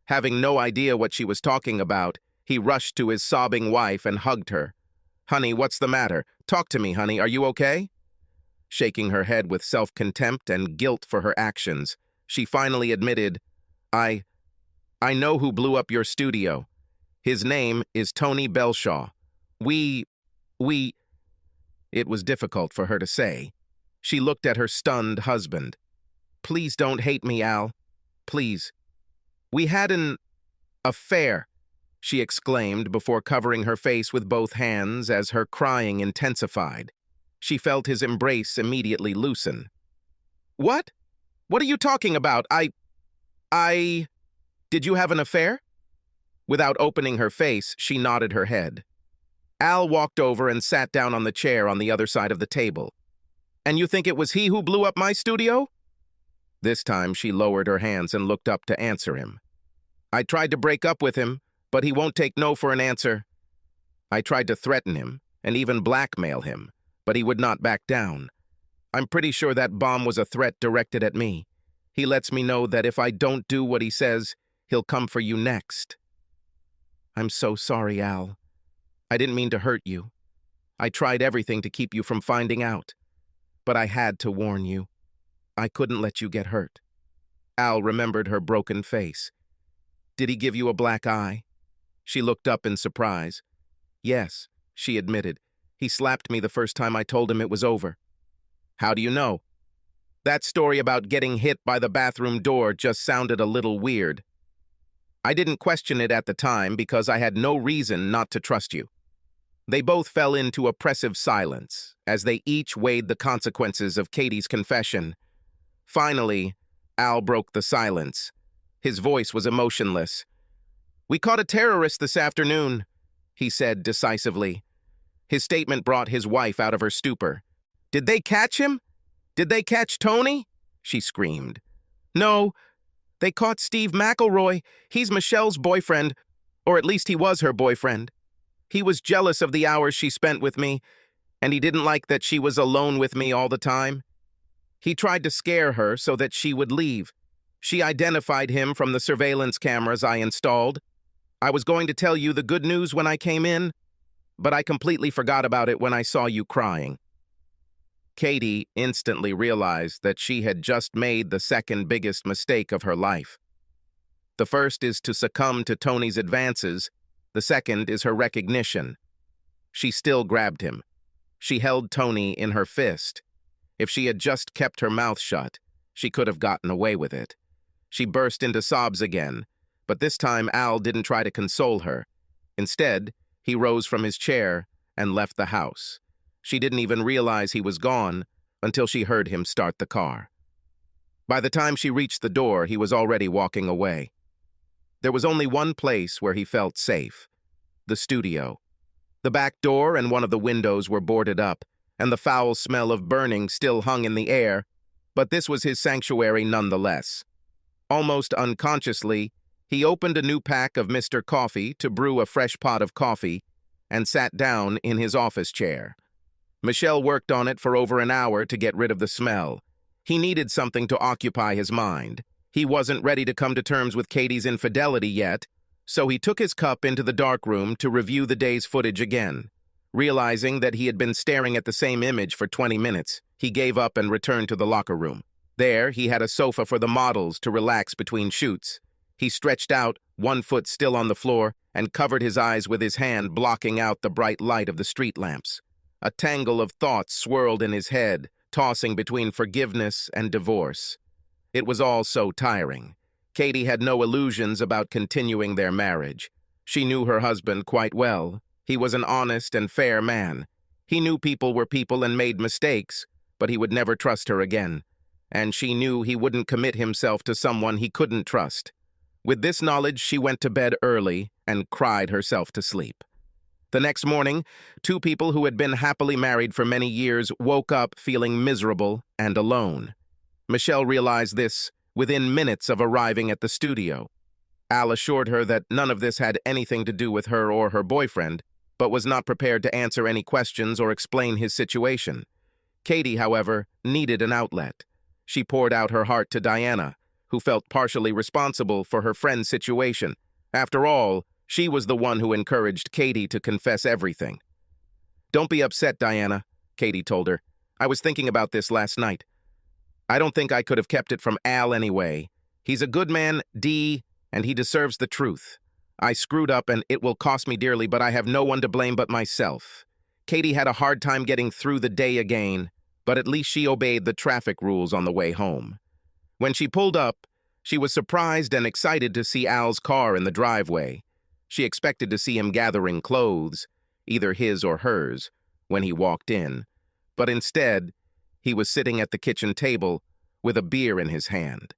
A: Having no idea what she was talking about, he rushed to his sobbing wife and hugged her. Honey, what's the matter? Talk to me, honey. Are you okay? Shaking her head with self-contempt and guilt for her actions, she finally admitted, I know who blew up your studio. His name is Tony Belshaw. We... It was difficult for her to say. She looked at her stunned husband. Please don't hate me, Al. Please. We had an affair, she exclaimed before covering her face with both hands as her crying intensified. She felt his embrace immediately loosen. What? What are you talking about? Did you have an affair? Without opening her face, she nodded her head. Al walked over and sat down on the chair on the other side of the table. And you think it was he who blew up my studio? This time she lowered her hands and looked up to answer him. I tried to break up with him, but he won't take no for an answer. I tried to threaten him and even blackmail him, but he would not back down. I'm pretty sure that bomb was a threat directed at me. He lets me know that if I don't do what he says, he'll come for you next. I'm so sorry, Al. I didn't mean to hurt you. I tried everything to keep you from finding out. But I had to warn you. I couldn't let you get hurt. Al remembered her broken face. Did he give you a black eye? She looked up in surprise. Yes, she admitted. He slapped me the first time I told him it was over. How do you know? That story about getting hit by the bathroom door just sounded a little weird. I didn't question it at the time because I had no reason not to trust you. They both fell into oppressive silence as they each weighed the consequences of Katie's confession. Finally, Al broke the silence. His voice was emotionless. We caught a terrorist this afternoon, he said decisively. His statement brought his wife out of her stupor. Did they catch him? Did they catch Tony? She screamed. No, they caught Steve McElroy. He's Michelle's boyfriend, or at least he was her boyfriend. He was jealous of the hours she spent with me, and he didn't like that she was alone with me all the time. He tried to scare her so that she would leave. She identified him from the surveillance cameras I installed. I was going to tell you the good news when I came in, but I completely forgot about it when I saw you crying. Katie instantly realized that she had just made the second biggest mistake of her life. The first is to succumb to Tony's advances. The second is her recognition. She still grabbed him. She held Tony in her fist. If she had just kept her mouth shut, she could have gotten away with it. She burst into sobs again, but this time Al didn't try to console her. Instead, he rose from his chair and left the house. She didn't even realize he was gone until she heard him start the car. By the time she reached the door, he was already walking away. There was only one place where he felt safe: the studio. The back door and one of the windows were boarded up, and the foul smell of burning still hung in the air, but this was his sanctuary nonetheless. Almost unconsciously, he opened a new pack of Mr. Coffee to brew a fresh pot of coffee and sat down in his office chair. Michelle worked on it for over an hour to get rid of the smell. He needed something to occupy his mind. He wasn't ready to come to terms with Katie's infidelity yet, so he took his cup into the darkroom to review the day's footage again. Realizing that he had been staring at the same image for 20 minutes, he gave up and returned to the locker room. There, he had a sofa for the models to relax between shoots. He stretched out, one foot still on the floor, and covered his eyes with his hand, blocking out the bright light of the street lamps. A tangle of thoughts swirled in his head, tossing between forgiveness and divorce. It was all so tiring. Katie had no illusions about continuing their marriage. She knew her husband quite well. He was an honest and fair man. He knew people were people and made mistakes, but he would never trust her again. And she knew he wouldn't commit himself to someone he couldn't trust. With this knowledge, she went to bed early and cried herself to sleep. The next morning, two people who had been happily married for many years woke up feeling miserable and alone. Michelle realized this within minutes of arriving at the studio. Al assured her that none of this had anything to do with her or her boyfriend, but was not prepared to answer any questions or explain his situation. Katie, however, needed an outlet. She poured out her heart to Diana, who felt partially responsible for her friend's situation. After all, she was the one who encouraged Katie to confess everything. "Don't be upset, Diana," Katie told her. "I was thinking about this last night. I don't think I could have kept it from Al anyway. He's a good man, Dee, and he deserves the truth. I screwed up and it will cost me dearly, but I have no one to blame but myself." Katie had a hard time getting through the day again, but at least she obeyed the traffic rules on the way home. When she pulled up, she was surprised and excited to see Al's car in the driveway. She expected to see him gathering clothes, either his or hers, when he walked in, but instead, he was sitting at the kitchen table with a beer in his hand.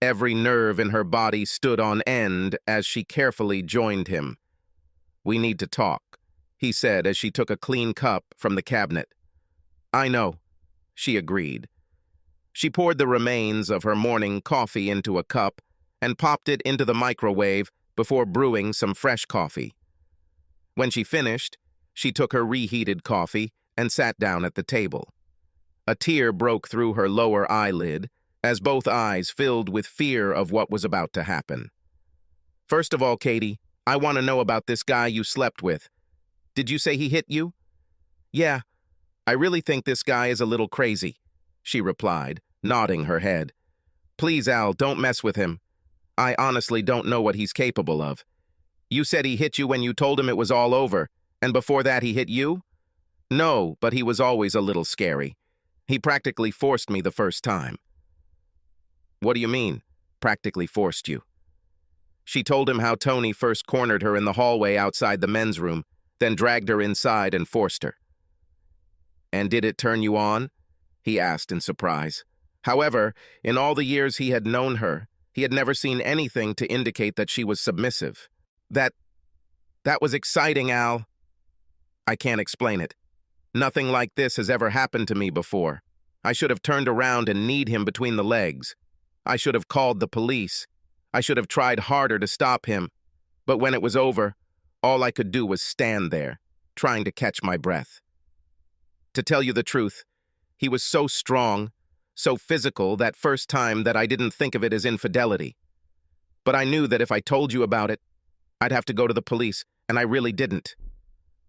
A: Every nerve in her body stood on end as she carefully joined him. "We need to talk," he said as she took a clean cup from the cabinet. "I know," she agreed. She poured the remains of her morning coffee into a cup and popped it into the microwave before brewing some fresh coffee. When she finished, she took her reheated coffee and sat down at the table. A tear broke through her lower eyelid as both eyes filled with fear of what was about to happen. "First of all, Katie, I want to know about this guy you slept with. Did you say he hit you?" "Yeah, I really think this guy is a little crazy," she replied, nodding her head. "Please, Al, don't mess with him. I honestly don't know what he's capable of. You said he hit you when you told him it was all over, and before that he hit you?" "No, but he was always a little scary. He practically forced me the first time." "What do you mean, practically forced you?" She told him how Tony first cornered her in the hallway outside the men's room, then dragged her inside and forced her. "And did it turn you on?" he asked in surprise. However, in all the years he had known her, he had never seen anything to indicate that she was submissive. That was exciting, Al. I can't explain it. Nothing like this has ever happened to me before. I should have turned around and kneed him between the legs. I should have called the police. I should have tried harder to stop him. But when it was over, all I could do was stand there, trying to catch my breath. To tell you the truth, he was so strong, so physical that first time that I didn't think of it as infidelity. But I knew that if I told you about it, I'd have to go to the police, and I really didn't.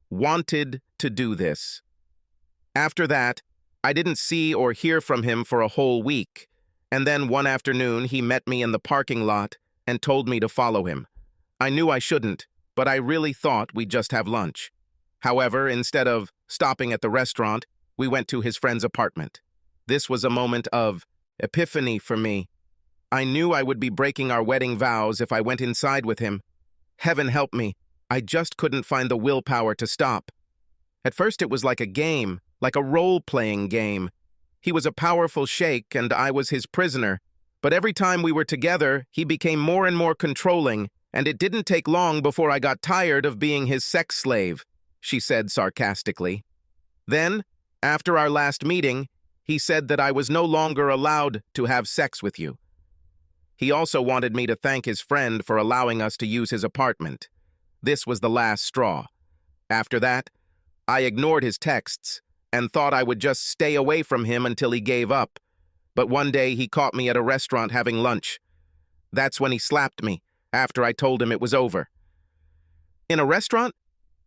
A: Wanted to do this. After that, I didn't see or hear from him for a whole week, and then one afternoon he met me in the parking lot and told me to follow him. I knew I shouldn't, but I really thought we'd just have lunch. However, instead of stopping at the restaurant, we went to his friend's apartment. This was a moment of epiphany for me. I knew I would be breaking our wedding vows if I went inside with him. Heaven help me, I just couldn't find the willpower to stop. At first it was like a game, like a role-playing game. He was a powerful sheik and I was his prisoner, but every time we were together, he became more and more controlling, and it didn't take long before I got tired of being his sex slave, she said sarcastically. Then, after our last meeting, he said that I was no longer allowed to have sex with you. He also wanted me to thank his friend for allowing us to use his apartment. This was the last straw. After that, I ignored his texts and thought I would just stay away from him until he gave up. But one day he caught me at a restaurant having lunch. That's when he slapped me, after I told him it was over. In a restaurant?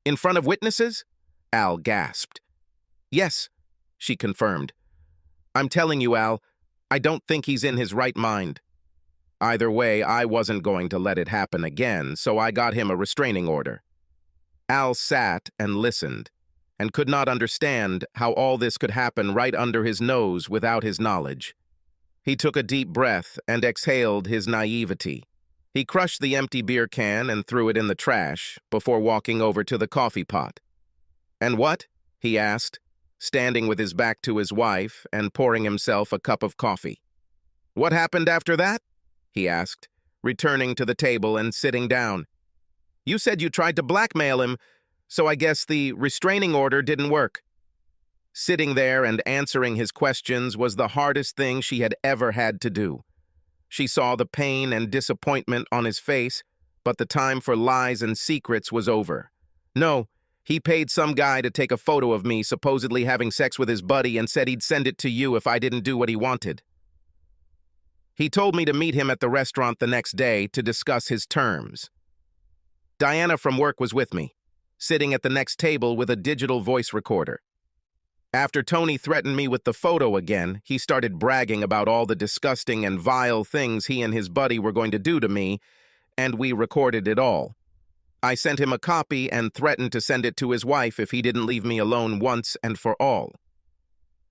A: In front of witnesses? Al gasped. Yes, she confirmed. I'm telling you, Al, I don't think he's in his right mind. Either way, I wasn't going to let it happen again, so I got him a restraining order. Al sat and listened, and could not understand how all this could happen right under his nose without his knowledge. He took a deep breath and exhaled his naivety. He crushed the empty beer can and threw it in the trash before walking over to the coffee pot. And what? He asked, standing with his back to his wife and pouring himself a cup of coffee. What happened after that? He asked, returning to the table and sitting down. You said you tried to blackmail him, so I guess the restraining order didn't work. Sitting there and answering his questions was the hardest thing she had ever had to do. She saw the pain and disappointment on his face, but the time for lies and secrets was over. No, he paid some guy to take a photo of me supposedly having sex with his buddy and said he'd send it to you if I didn't do what he wanted. He told me to meet him at the restaurant the next day to discuss his terms. Diana from work was with me, sitting at the next table with a digital voice recorder. After Tony threatened me with the photo again, he started bragging about all the disgusting and vile things he and his buddy were going to do to me, and we recorded it all. I sent him a copy and threatened to send it to his wife if he didn't leave me alone once and for all.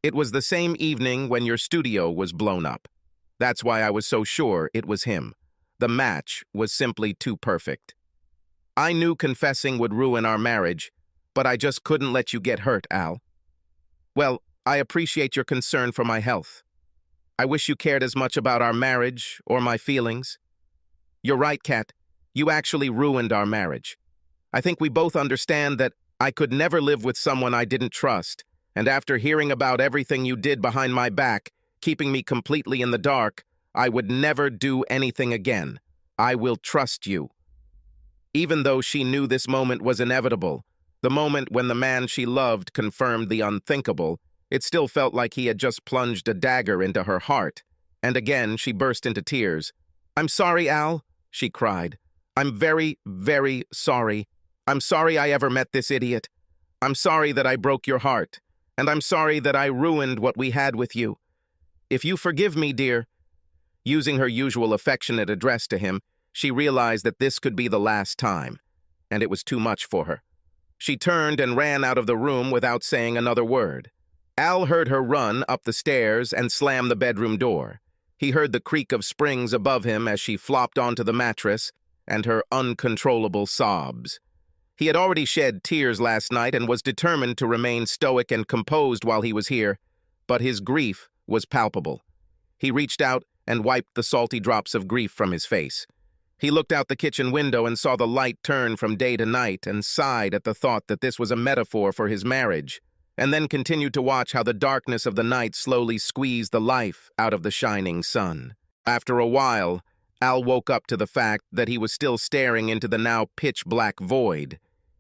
A: It was the same evening when your studio was blown up. That's why I was so sure it was him. The match was simply too perfect. I knew confessing would ruin our marriage, but I just couldn't let you get hurt, Al. Well, I appreciate your concern for my health. I wish you cared as much about our marriage or my feelings. You're right, Kat. You actually ruined our marriage. I think we both understand that I could never live with someone I didn't trust, and after hearing about everything you did behind my back, keeping me completely in the dark, I would never do anything again. I will trust you. Even though she knew this moment was inevitable, the moment when the man she loved confirmed the unthinkable, it still felt like he had just plunged a dagger into her heart. And again, she burst into tears. I'm sorry, Al, she cried. I'm very, very sorry. I'm sorry I ever met this idiot. I'm sorry that I broke your heart. And I'm sorry that I ruined what we had with you. If you forgive me, dear. Using her usual affectionate address to him, she realized that this could be the last time, and it was too much for her. She turned and ran out of the room without saying another word. Al heard her run up the stairs and slam the bedroom door. He heard the creak of springs above him as she flopped onto the mattress, and her uncontrollable sobs. He had already shed tears last night and was determined to remain stoic and composed while he was here, but his grief was palpable. He reached out and wiped the salty drops of grief from his face. He looked out the kitchen window and saw the light turn from day to night and sighed at the thought that this was a metaphor for his marriage, and then continued to watch how the darkness of the night slowly squeezed the life out of the shining sun. After a while, Al woke up to the fact that he was still staring into the now pitch-black void.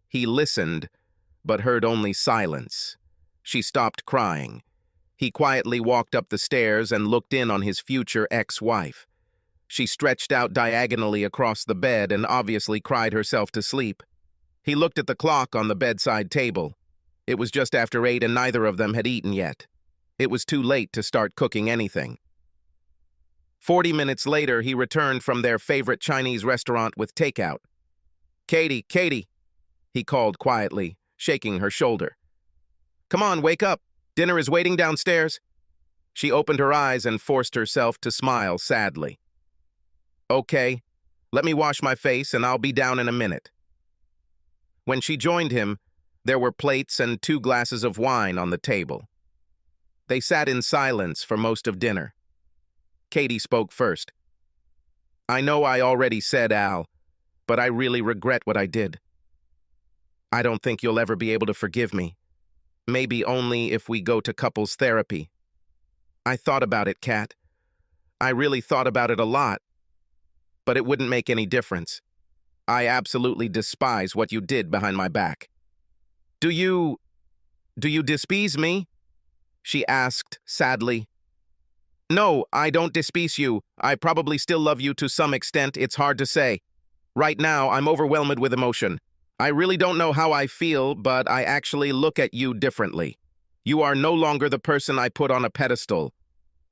A: He listened, but heard only silence. She stopped crying. He quietly walked up the stairs and looked in on his future ex-wife. She stretched out diagonally across the bed and obviously cried herself to sleep. He looked at the clock on the bedside table. It was just after 8 and neither of them had eaten yet. It was too late to start cooking anything. 40 minutes later, he returned from their favorite Chinese restaurant with takeout. "Katie, Katie," he called quietly, shaking her shoulder. "Come on, wake up. Dinner is waiting downstairs." She opened her eyes and forced herself to smile sadly. "Okay, let me wash my face and I'll be down in a minute." When she joined him, there were plates and 2 glasses of wine on the table. They sat in silence for most of dinner. Katie spoke first. "I know I already said, Al, but I really regret what I did. I don't think you'll ever be able to forgive me. Maybe only if we go to couples therapy. I thought about it, Kat. I really thought about it a lot. But it wouldn't make any difference. I absolutely despise what you did behind my back." Do you despise me?" she asked sadly. "No, I don't despise you. I probably still love you to some extent, it's hard to say. Right now, I'm overwhelmed with emotion. I really don't know how I feel, but I actually look at you differently. You are no longer the person I put on a pedestal.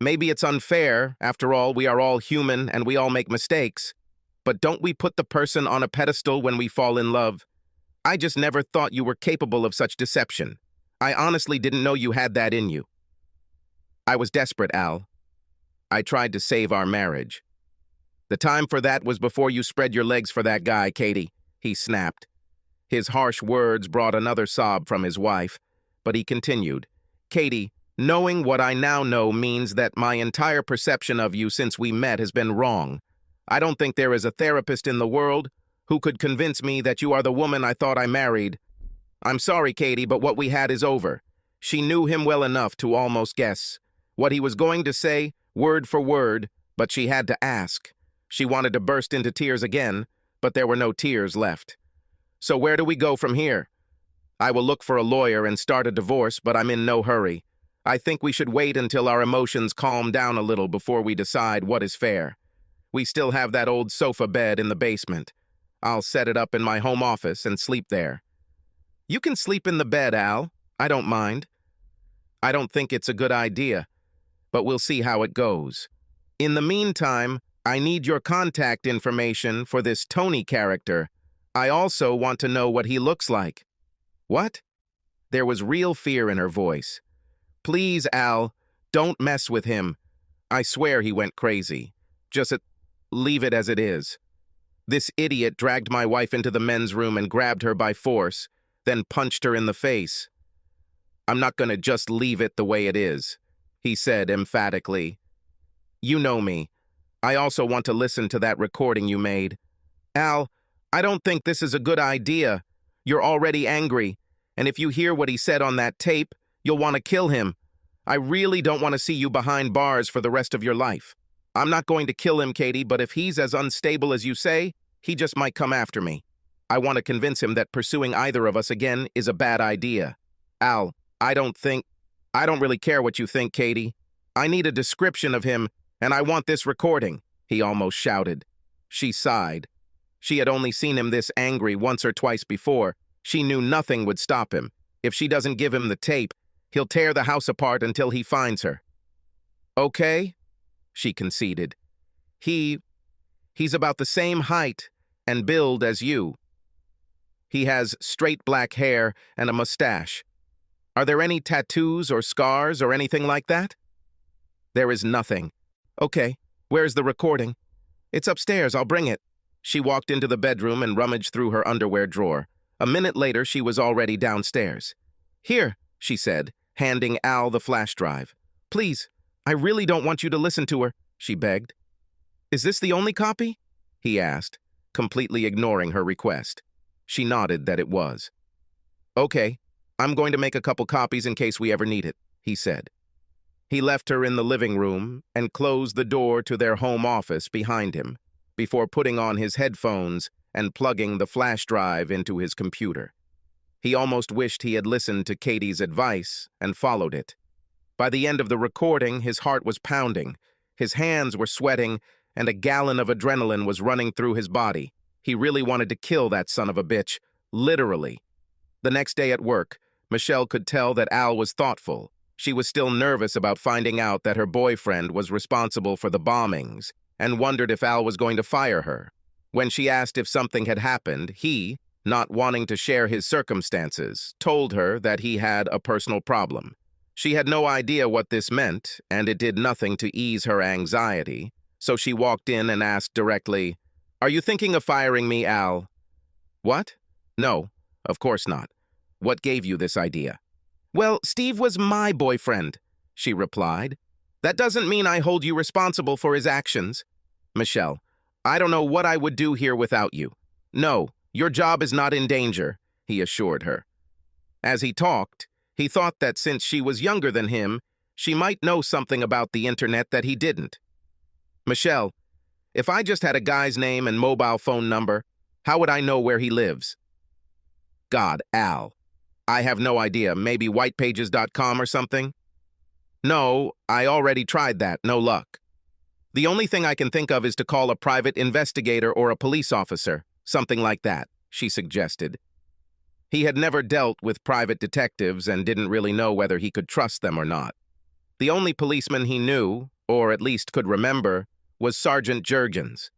A: Maybe it's unfair, after all, we are all human and we all make mistakes. But don't we put the person on a pedestal when we fall in love? I just never thought you were capable of such deception. I honestly didn't know you had that in you. I was desperate, Al. I tried to save our marriage. The time for that was before you spread your legs for that guy, Katie," he snapped. His harsh words brought another sob from his wife, but he continued, "Katie, knowing what I now know means that my entire perception of you since we met has been wrong. I don't think there is a therapist in the world who could convince me that you are the woman I thought I married. I'm sorry, Katie, but what we had is over." She knew him well enough to almost guess what he was going to say, word for word, but she had to ask. She wanted to burst into tears again, but there were no tears left. "So where do we go from here?" "I will look for a lawyer and start a divorce, but I'm in no hurry. I think we should wait until our emotions calm down a little before we decide what is fair. We still have that old sofa bed in the basement. I'll set it up in my home office and sleep there." "You can sleep in the bed, Al. I don't mind." "I don't think it's a good idea, but we'll see how it goes. In the meantime, I need your contact information for this Tony character. I also want to know what he looks like." "What?" There was real fear in her voice. "Please, Al, don't mess with him. I swear he went crazy. Just leave it as it is. This idiot dragged my wife into the men's room and grabbed her by force, then punched her in the face. I'm not going to just leave it the way it is," he said emphatically. "You know me. I also want to listen to that recording you made. Al, I don't think this is a good idea. You're already angry, and if you hear what he said on that tape, you'll want to kill him. I really don't want to see you behind bars for the rest of your life. I'm not going to kill him, Katie, but if he's as unstable as you say, he just might come after me. I want to convince him that pursuing either of us again is a bad idea. Al, I don't really care what you think, Katie. I need a description of him, and I want this recording," he almost shouted. She sighed. She had only seen him this angry once or twice before. She knew nothing would stop him. If she doesn't give him the tape, he'll tear the house apart until he finds her. "Okay," she conceded. He's about the same height and build as you. He has straight black hair and a mustache. Are there any tattoos or scars or anything like that?" "There is nothing." "Okay, where's the recording?" "It's upstairs, I'll bring it." She walked into the bedroom and rummaged through her underwear drawer. A minute later, she was already downstairs. "Here," she said, handing Al the flash drive. "Please, I really don't want you to listen to her," she begged. "Is this the only copy?" he asked, completely ignoring her request. She nodded that it was. "Okay, I'm going to make a couple copies in case we ever need it," he said. He left her in the living room and closed the door to their home office behind him, before putting on his headphones and plugging the flash drive into his computer. He almost wished he had listened to Katie's advice and followed it. By the end of the recording, his heart was pounding, his hands were sweating, and a gallon of adrenaline was running through his body. He really wanted to kill that son of a bitch, literally. The next day at work, Michelle could tell that Al was thoughtful. She was still nervous about finding out that her boyfriend was responsible for the bombings and wondered if Al was going to fire her. When she asked if something had happened, he, not wanting to share his circumstances, told her that he had a personal problem. She had no idea what this meant, and it did nothing to ease her anxiety, so she walked in and asked directly, "Are you thinking of firing me, Al?" "What? No, of course not. What gave you this idea?" "Well, Steve was my boyfriend," she replied. "That doesn't mean I hold you responsible for his actions. Michelle, I don't know what I would do here without you." "No, your job is not in danger," he assured her. As he talked, he thought that since she was younger than him, she might know something about the internet that he didn't. "Michelle, if I just had a guy's name and mobile phone number, how would I know where he lives?" "God, Al. I have no idea. Maybe whitepages.com or something?" "No, I already tried that. No luck. The only thing I can think of is to call a private investigator or a police officer, something like that," she suggested. He had never dealt with private detectives and didn't really know whether he could trust them or not. The only policeman he knew, or at least could remember, was Sergeant Jurgens,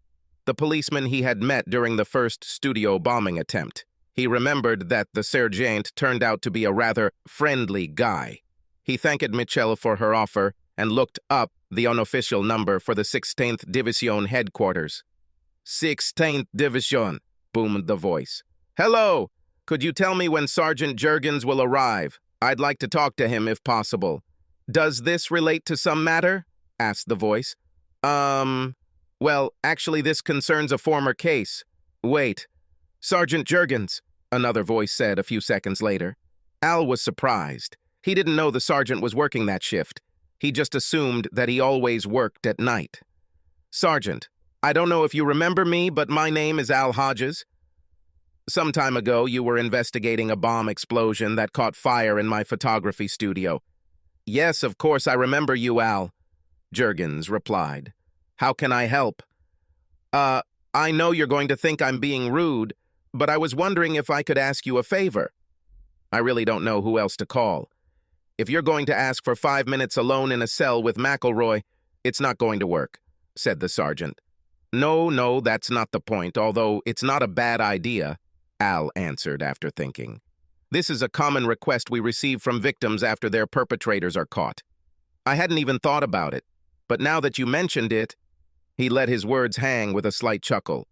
A: the policeman he had met during the first studio bombing attempt. He remembered that the sergeant turned out to be a rather friendly guy. He thanked Michelle for her offer and looked up the unofficial number for the 16th Division headquarters. "16th Division," boomed the voice. "Hello! Could you tell me when Sergeant Jurgens will arrive? I'd like to talk to him if possible." "Does this relate to some matter?" asked the voice. Well, actually this concerns a former case." "Wait. Sergeant Jurgens," another voice said a few seconds later. Al was surprised. He didn't know the sergeant was working that shift. He just assumed that he always worked at night. "Sergeant, I don't know if you remember me, but my name is Al Hodges. Some time ago, you were investigating a bomb explosion that caught fire in my photography studio." "Yes, of course, I remember you, Al," Jurgens replied. "How can I help?" I know you're going to think I'm being rude, but I was wondering if I could ask you a favor." "I really don't know who else to call. If you're going to ask for 5 minutes alone in a cell with McElroy, it's not going to work," said the sergeant. No, that's not the point, although it's not a bad idea," Al answered after thinking. "This is a common request we receive from victims after their perpetrators are caught. I hadn't even thought about it, but now that you mentioned it..." He let his words hang with a slight chuckle.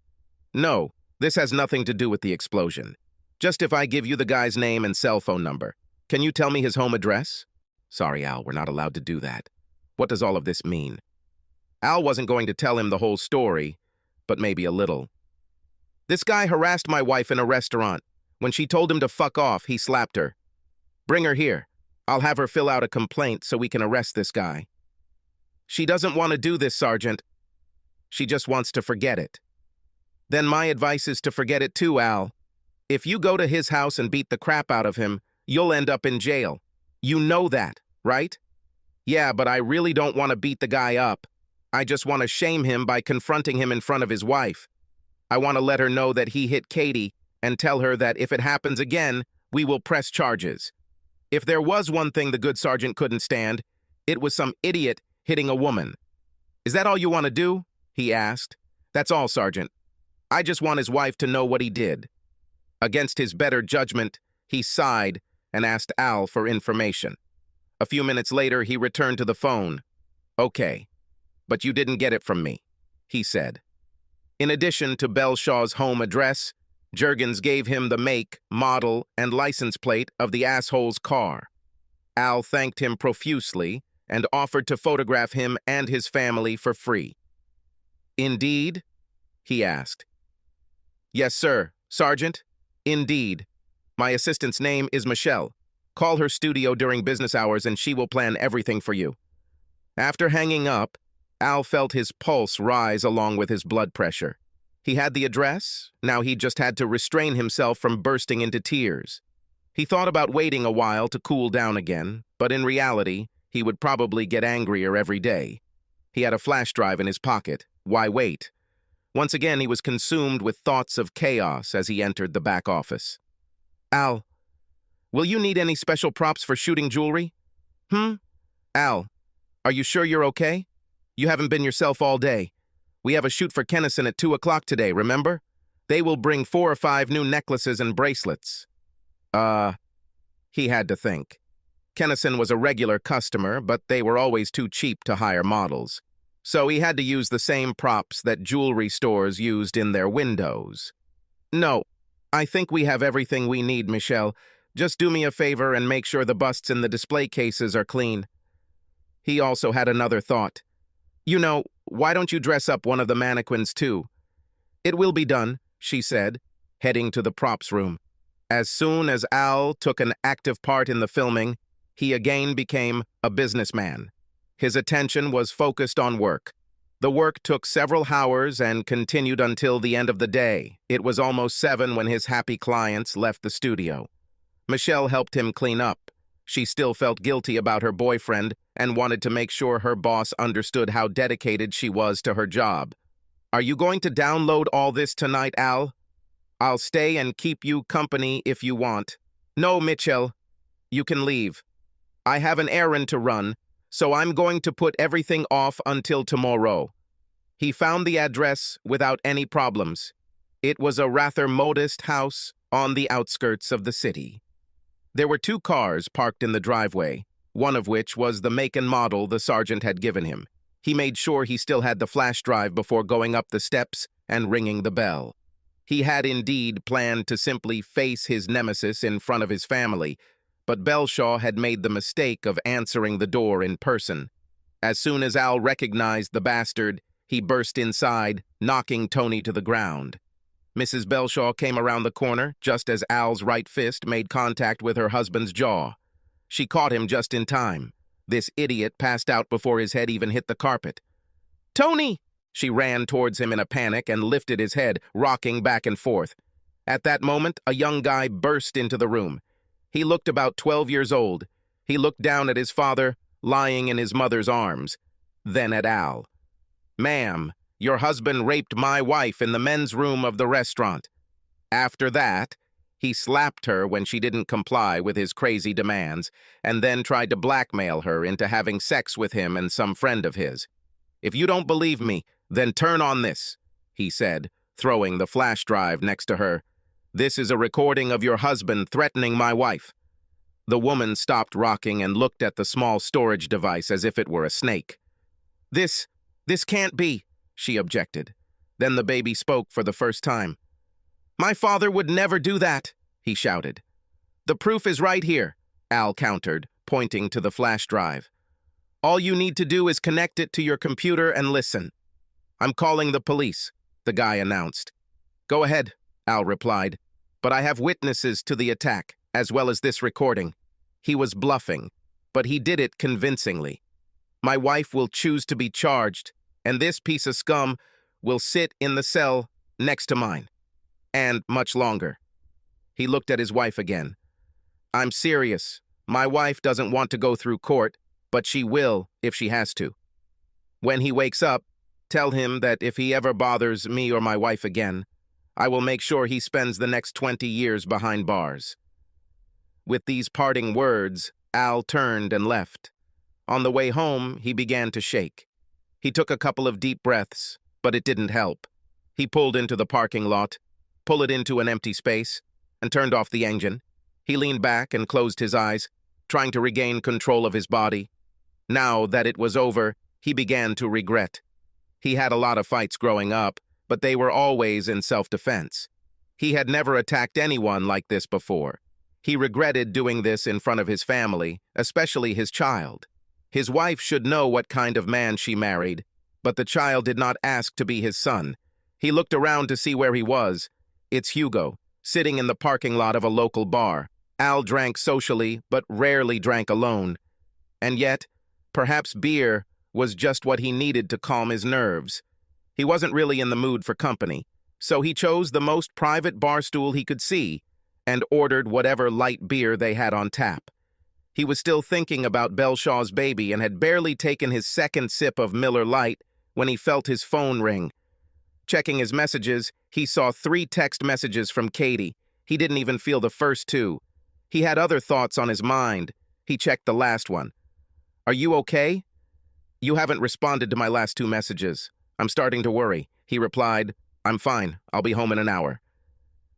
A: "No, this has nothing to do with the explosion. Just if I give you the guy's name and cell phone number, can you tell me his home address?" "Sorry, Al, we're not allowed to do that. What does all of this mean?" Al wasn't going to tell him the whole story, but maybe a little. "This guy harassed my wife in a restaurant. When she told him to fuck off, he slapped her. Bring her here. I'll have her fill out a complaint so we can arrest this guy." "She doesn't want to do this, Sergeant. She just wants to forget it." "Then my advice is to forget it too, Al. If you go to his house and beat the crap out of him, you'll end up in jail. You know that, right?" "Yeah, but I really don't want to beat the guy up. I just want to shame him by confronting him in front of his wife. I want to let her know that he hit Katie and tell her that if it happens again, we will press charges. If there was one thing the good sergeant couldn't stand, it was some idiot hitting a woman." "Is that all you want to do?" he asked. "That's all, Sergeant. I just want his wife to know what he did." Against his better judgment, he sighed and asked Al for information. A few minutes later, he returned to the phone. "Okay, but you didn't get it from me," he said. In addition to Belshaw's home address, Jurgens gave him the make, model, and license plate of the asshole's car. Al thanked him profusely and offered to photograph him and his family for free. "Indeed?" he asked. "Yes, sir, Sergeant. Indeed. My assistant's name is Michelle. Call her studio during business hours and she will plan everything for you." After hanging up, Al felt his pulse rise along with his blood pressure. He had the address, now he just had to restrain himself from bursting into tears. He thought about waiting a while to cool down again, but in reality, he would probably get angrier every day. He had a flash drive in his pocket. Why wait? Once again, he was consumed with thoughts of chaos as he entered the back office. "Al, will you need any special props for shooting jewelry?" Hmm? Al, are you sure you're okay? You haven't been yourself all day. We have a shoot for Kennison at 2 o'clock today, remember? They will bring 4 or 5 new necklaces and bracelets. He had to think. Kennison was a regular customer, but they were always too cheap to hire models. So he had to use the same props that jewelry stores used in their windows. No, I think we have everything we need, Michelle. Just do me a favor and make sure the busts in the display cases are clean. He also had another thought. You know, why don't you dress up one of the mannequins too? It will be done, she said, heading to the props room. As soon as Al took an active part in the filming, he again became a businessman. His attention was focused on work. The work took several hours and continued until the end of the day. It was almost 7 when his happy clients left the studio. Michelle helped him clean up. She still felt guilty about her boyfriend and wanted to make sure her boss understood how dedicated she was to her job. Are you going to download all this tonight, Al? I'll stay and keep you company if you want. No, Mitchell. You can leave. I have an errand to run, so I'm going to put everything off until tomorrow. He found the address without any problems. It was a rather modest house on the outskirts of the city. There were 2 cars parked in the driveway, one of which was the make and model the sergeant had given him. He made sure he still had the flash drive before going up the steps and ringing the bell. He had indeed planned to simply face his nemesis in front of his family, but Belshaw had made the mistake of answering the door in person. As soon as Al recognized the bastard, he burst inside, knocking Tony to the ground. Mrs. Belshaw came around the corner just as Al's right fist made contact with her husband's jaw. She caught him just in time. This idiot passed out before his head even hit the carpet. "Tony!" She ran towards him in a panic and lifted his head, rocking back and forth. At that moment, a young guy burst into the room. He looked about 12 years old. He looked down at his father, lying in his mother's arms, then at Al. "Ma'am, your husband raped my wife in the men's room of the restaurant." After that, he slapped her when she didn't comply with his crazy demands, and then tried to blackmail her into having sex with him and some friend of his. "If you don't believe me, then turn on this," he said, throwing the flash drive next to her. "This is a recording of your husband threatening my wife." The woman stopped rocking and looked at the small storage device as if it were a snake. This can't be," she objected. Then the baby spoke for the first time. "My father would never do that," he shouted. "The proof is right here," Al countered, pointing to the flash drive. "All you need to do is connect it to your computer and listen." "I'm calling the police," the guy announced. "Go ahead," Al replied, "but I have witnesses to the attack, as well as this recording." He was bluffing, but he did it convincingly. "My wife will choose to be charged, and this piece of scum will sit in the cell next to mine. And much longer." He looked at his wife again. "I'm serious. My wife doesn't want to go through court, but she will if she has to. When he wakes up, tell him that if he ever bothers me or my wife again, I will make sure he spends the next 20 years behind bars." With these parting words, Al turned and left. On the way home, he began to shake. He took a couple of deep breaths, but it didn't help. He pulled into the parking lot, pulled it into an empty space, and turned off the engine. He leaned back and closed his eyes, trying to regain control of his body. Now that it was over, he began to regret. He had a lot of fights growing up, but they were always in self-defense. He had never attacked anyone like this before. He regretted doing this in front of his family, especially his child. His wife should know what kind of man she married, but the child did not ask to be his son. He looked around to see where he was. It's Hugo, sitting in the parking lot of a local bar. Al drank socially, but rarely drank alone. And yet, perhaps beer was just what he needed to calm his nerves. He wasn't really in the mood for company, so he chose the most private bar stool he could see and ordered whatever light beer they had on tap. He was still thinking about Belshaw's baby and had barely taken his second sip of Miller Lite when he felt his phone ring. Checking his messages, he saw 3 text messages from Katie. He didn't even feel the first 2. He had other thoughts on his mind. He checked the last one. Are you okay? You haven't responded to my last 2 messages. I'm starting to worry. He replied, I'm fine. I'll be home in an hour.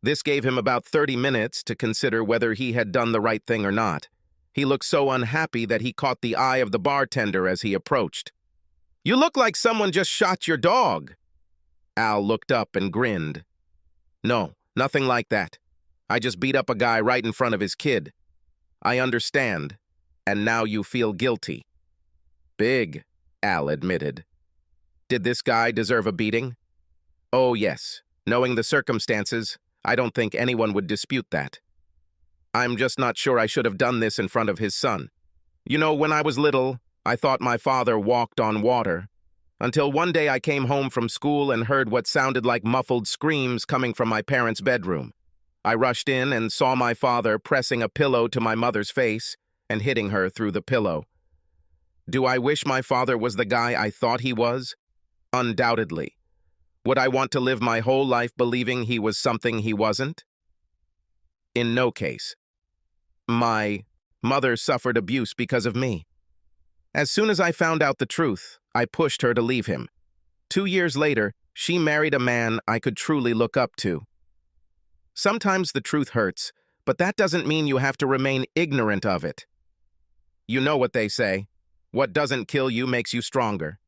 A: This gave him about 30 minutes to consider whether he had done the right thing or not. He looked so unhappy that he caught the eye of the bartender as he approached. You look like someone just shot your dog. Al looked up and grinned. No, nothing like that. I just beat up a guy right in front of his kid. I understand. And now you feel guilty. Big, Al admitted. Did this guy deserve a beating? Oh, yes. Knowing the circumstances, I don't think anyone would dispute that. I'm just not sure I should have done this in front of his son. You know, when I was little, I thought my father walked on water. Until one day I came home from school and heard what sounded like muffled screams coming from my parents' bedroom. I rushed in and saw my father pressing a pillow to my mother's face and hitting her through the pillow. Do I wish my father was the guy I thought he was? Undoubtedly. Would I want to live my whole life believing he was something he wasn't? In no case. My mother suffered abuse because of me. As soon as I found out the truth, I pushed her to leave him. 2 years later, she married a man I could truly look up to. Sometimes the truth hurts, but that doesn't mean you have to remain ignorant of it. You know what they say, what doesn't kill you makes you stronger.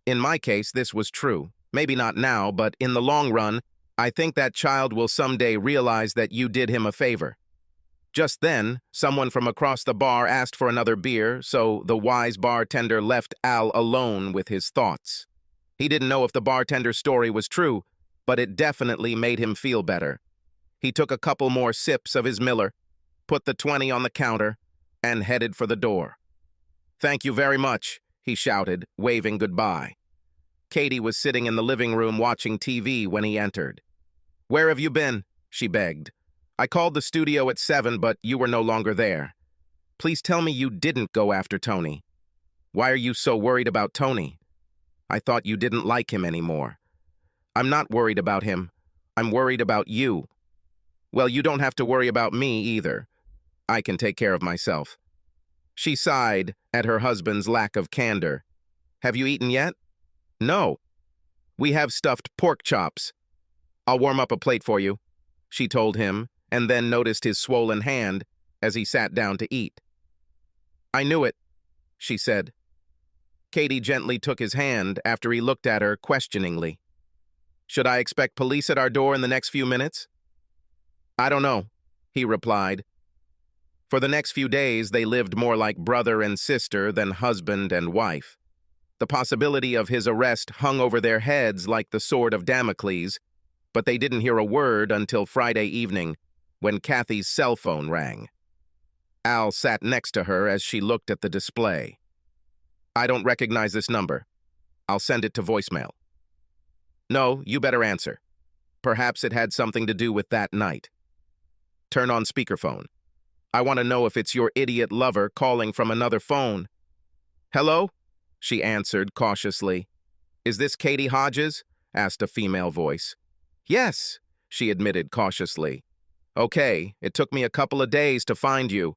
A: In my case, this was true. Maybe not now, but in the long run, I think that child will someday realize that you did him a favor. Just then, someone from across the bar asked for another beer, so the wise bartender left Al alone with his thoughts. He didn't know if the bartender's story was true, but it definitely made him feel better. He took a couple more sips of his Miller, put the 20 on the counter, and headed for the door. Thank you very much, he shouted, waving goodbye. Katie was sitting in the living room watching TV when he entered. Where have you been? She begged. I called the studio at 7, but you were no longer there. Please tell me you didn't go after Tony. Why are you so worried about Tony? I thought you didn't like him anymore. I'm not worried about him. I'm worried about you. Well, you don't have to worry about me either. I can take care of myself. She sighed at her husband's lack of candor. Have you eaten yet? No. We have stuffed pork chops. I'll warm up a plate for you, she told him, and then noticed his swollen hand as he sat down to eat. I knew it, she said. Katie gently took his hand after he looked at her questioningly. Should I expect police at our door in the next few minutes? I don't know, he replied. For the next few days, they lived more like brother and sister than husband and wife. The possibility of his arrest hung over their heads like the sword of Damocles, but they didn't hear a word until Friday evening, when Kathy's cell phone rang. Al sat next to her as she looked at the display. I don't recognize this number. I'll send it to voicemail. No, you better answer. Perhaps it had something to do with that night. Turn on speakerphone. I want to know if it's your idiot lover calling from another phone. Hello? She answered cautiously. Is this Katie Hodges? Asked a female voice. Yes, she admitted cautiously. Okay, it took me a couple of days to find you.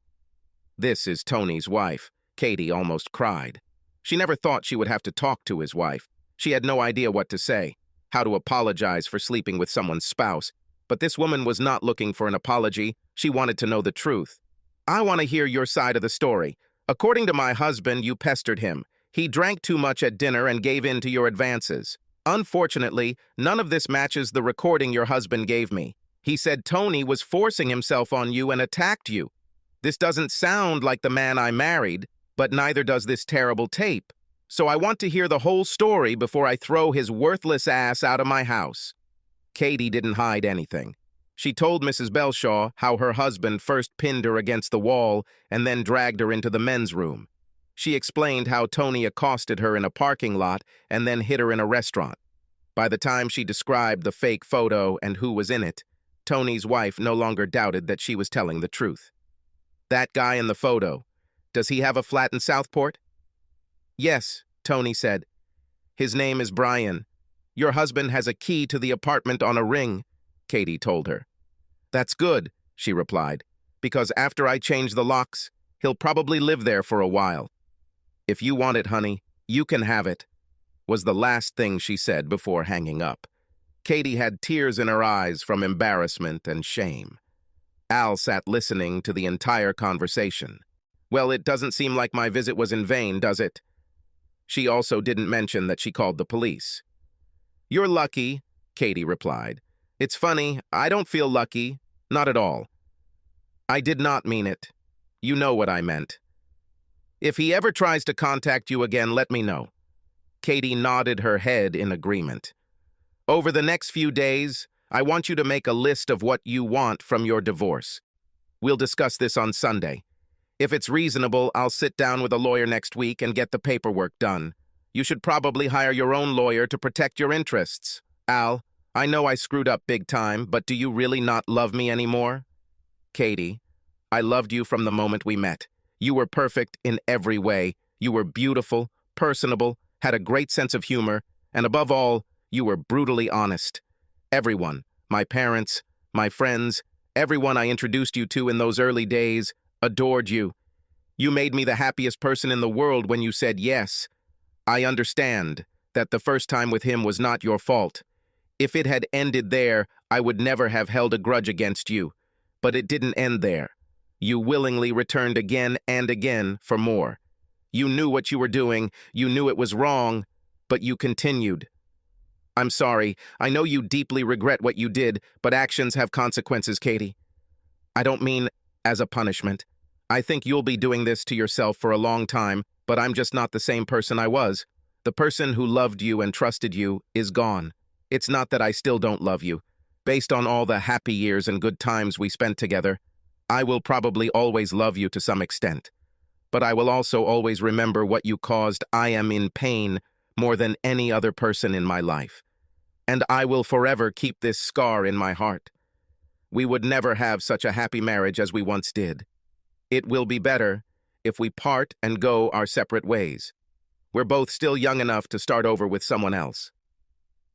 A: This is Tony's wife. Katie almost cried. She never thought she would have to talk to his wife. She had no idea what to say, how to apologize for sleeping with someone's spouse. But this woman was not looking for an apology. She wanted to know the truth. I want to hear your side of the story. According to my husband, you pestered him. He drank too much at dinner and gave in to your advances. Unfortunately, none of this matches the recording your husband gave me. He said Tony was forcing himself on you and attacked you. This doesn't sound like the man I married, but neither does this terrible tape. So I want to hear the whole story before I throw his worthless ass out of my house. Katie didn't hide anything. She told Mrs. Belshaw how her husband first pinned her against the wall and then dragged her into the men's room. She explained how Tony accosted her in a parking lot and then hit her in a restaurant. By the time she described the fake photo and who was in it, Tony's wife no longer doubted that she was telling the truth. That guy in the photo, does he have a flat in Southport? Yes, Tony said. His name is Brian. Your husband has a key to the apartment on a ring, Katie told her. That's good, she replied, because after I change the locks, he'll probably live there for a while. "If you want it, honey, you can have it," was the last thing she said before hanging up. Katie had tears in her eyes from embarrassment and shame. Al sat listening to the entire conversation. "Well, it doesn't seem like my visit was in vain, does it?" She also didn't mention that she called the police. "You're lucky," Katie replied. "It's funny, I don't feel lucky. Not at all." "I did not mean it. You know what I meant. If he ever tries to contact you again, let me know." Katie nodded her head in agreement. "Over the next few days, I want you to make a list of what you want from your divorce. We'll discuss this on Sunday. If it's reasonable, I'll sit down with a lawyer next week and get the paperwork done. You should probably hire your own lawyer to protect your interests. Al, I know I screwed up big time, but do you really not love me anymore?" "Katie, I loved you from the moment we met. You were perfect in every way. You were beautiful, personable, had a great sense of humor, and above all, you were brutally honest. Everyone, my parents, my friends, everyone I introduced you to in those early days, adored you. You made me the happiest person in the world when you said yes. I understand that the first time with him was not your fault. If it had ended there, I would never have held a grudge against you. But it didn't end there. You willingly returned again and again for more. You knew what you were doing, you knew it was wrong, but you continued. I'm sorry, I know you deeply regret what you did, but actions have consequences, Katie. I don't mean as a punishment. I think you'll be doing this to yourself for a long time, but I'm just not the same person I was. The person who loved you and trusted you is gone. It's not that I still don't love you. Based on all the happy years and good times we spent together, I will probably always love you to some extent. But I will also always remember what you caused. I am in pain more than any other person in my life. And I will forever keep this scar in my heart. We would never have such a happy marriage as we once did. It will be better if we part and go our separate ways. We're both still young enough to start over with someone else."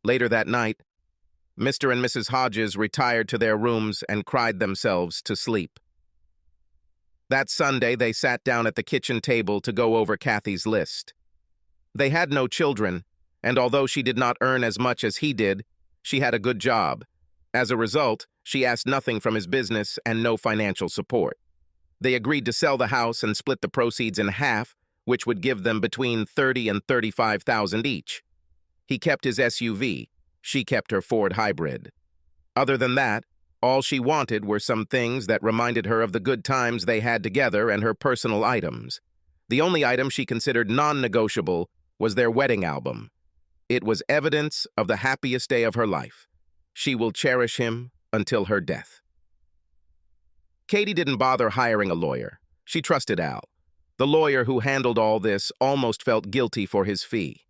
A: Later that night, Mr. and Mrs. Hodges retired to their rooms and cried themselves to sleep. That Sunday, they sat down at the kitchen table to go over Kathy's list. They had no children, and although she did not earn as much as he did, she had a good job. As a result, she asked nothing from his business and no financial support. They agreed to sell the house and split the proceeds in half, which would give them between $30,000 and $35,000 each. He kept his SUV. She kept her Ford Hybrid. Other than that, all she wanted were some things that reminded her of the good times they had together and her personal items. The only item she considered non-negotiable was their wedding album. It was evidence of the happiest day of her life. She will cherish him until her death. Katie didn't bother hiring a lawyer. She trusted Al. The lawyer who handled all this almost felt guilty for his fee.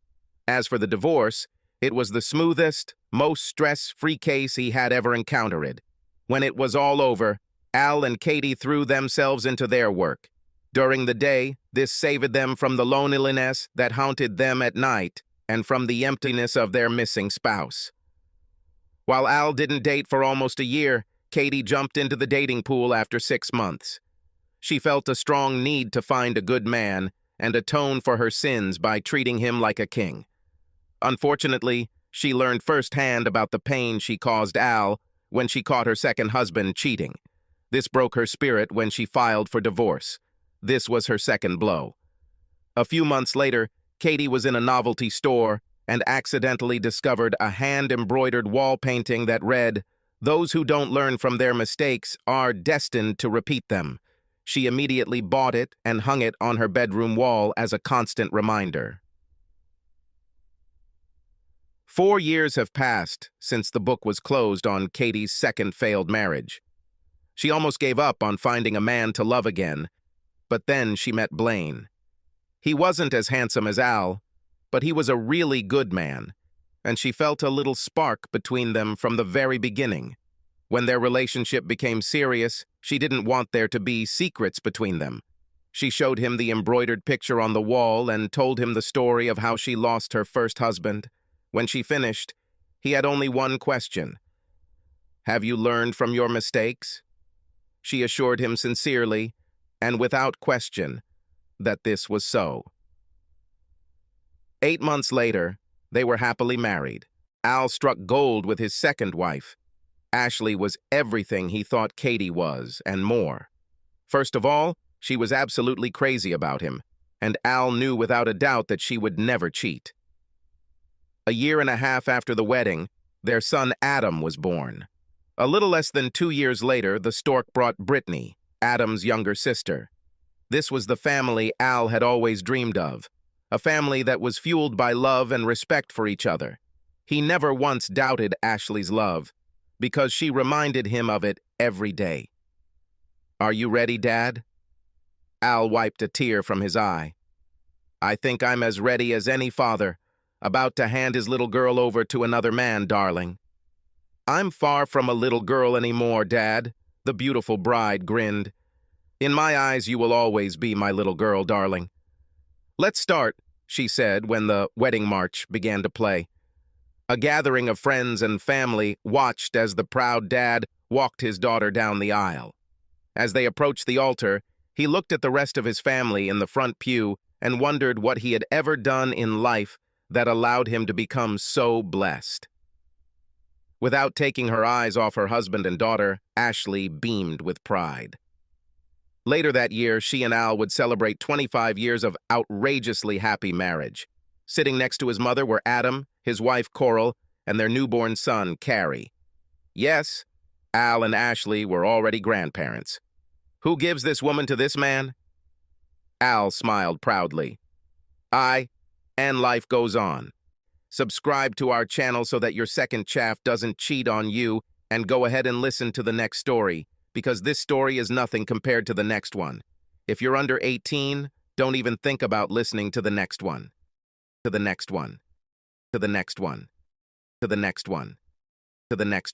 A: As for the divorce, it was the smoothest, most stress-free case he had ever encountered. When it was all over, Al and Katie threw themselves into their work. During the day, this saved them from the loneliness that haunted them at night and from the emptiness of their missing spouse. While Al didn't date for almost a year, Katie jumped into the dating pool after 6 months. She felt a strong need to find a good man and atone for her sins by treating him like a king. Unfortunately, she learned firsthand about the pain she caused Al when she caught her second husband cheating. This broke her spirit when she filed for divorce. This was her second blow. A few months later, Katie was in a novelty store and accidentally discovered a hand-embroidered wall painting that read, "Those who don't learn from their mistakes are destined to repeat them." She immediately bought it and hung it on her bedroom wall as a constant reminder. 4 years have passed since the book was closed on Katie's second failed marriage. She almost gave up on finding a man to love again, but then she met Blaine. He wasn't as handsome as Al, but he was a really good man, and she felt a little spark between them from the very beginning. When their relationship became serious, she didn't want there to be secrets between them. She showed him the embroidered picture on the wall and told him the story of how she lost her first husband. When she finished, he had only one question. "Have you learned from your mistakes?" She assured him sincerely, and without question, that this was so. 8 months later, they were happily married. Al struck gold with his second wife. Ashley was everything he thought Katie was, and more. First of all, she was absolutely crazy about him, and Al knew without a doubt that she would never cheat. A year and a half after the wedding, their son Adam was born. A little less than 2 years later, the stork brought Brittany, Adam's younger sister. This was the family Al had always dreamed of, a family that was fueled by love and respect for each other. He never once doubted Ashley's love, because she reminded him of it every day. "Are you ready, Dad?" Al wiped a tear from his eye. "I think I'm as ready as any father, about to hand his little girl over to another man, darling." "I'm far from a little girl anymore, Dad," the beautiful bride grinned. "In my eyes, you will always be my little girl, darling." "Let's start," she said when the wedding march began to play. A gathering of friends and family watched as the proud dad walked his daughter down the aisle. As they approached the altar, he looked at the rest of his family in the front pew and wondered what he had ever done in life that allowed him to become so blessed. Without taking her eyes off her husband and daughter, Ashley beamed with pride. Later that year, she and Al would celebrate 25 years of outrageously happy marriage. Sitting next to his mother were Adam, his wife Coral, and their newborn son, Carrie. Yes, Al and Ashley were already grandparents. "Who gives this woman to this man?" Al smiled proudly. "I, and life goes on." Subscribe to our channel so that your second chaff doesn't cheat on you, and go ahead and listen to the next story, because this story is nothing compared to the next one. If you're under 18, don't even think about listening to the next one. To the next one. To the next one. To the next one. To the next one.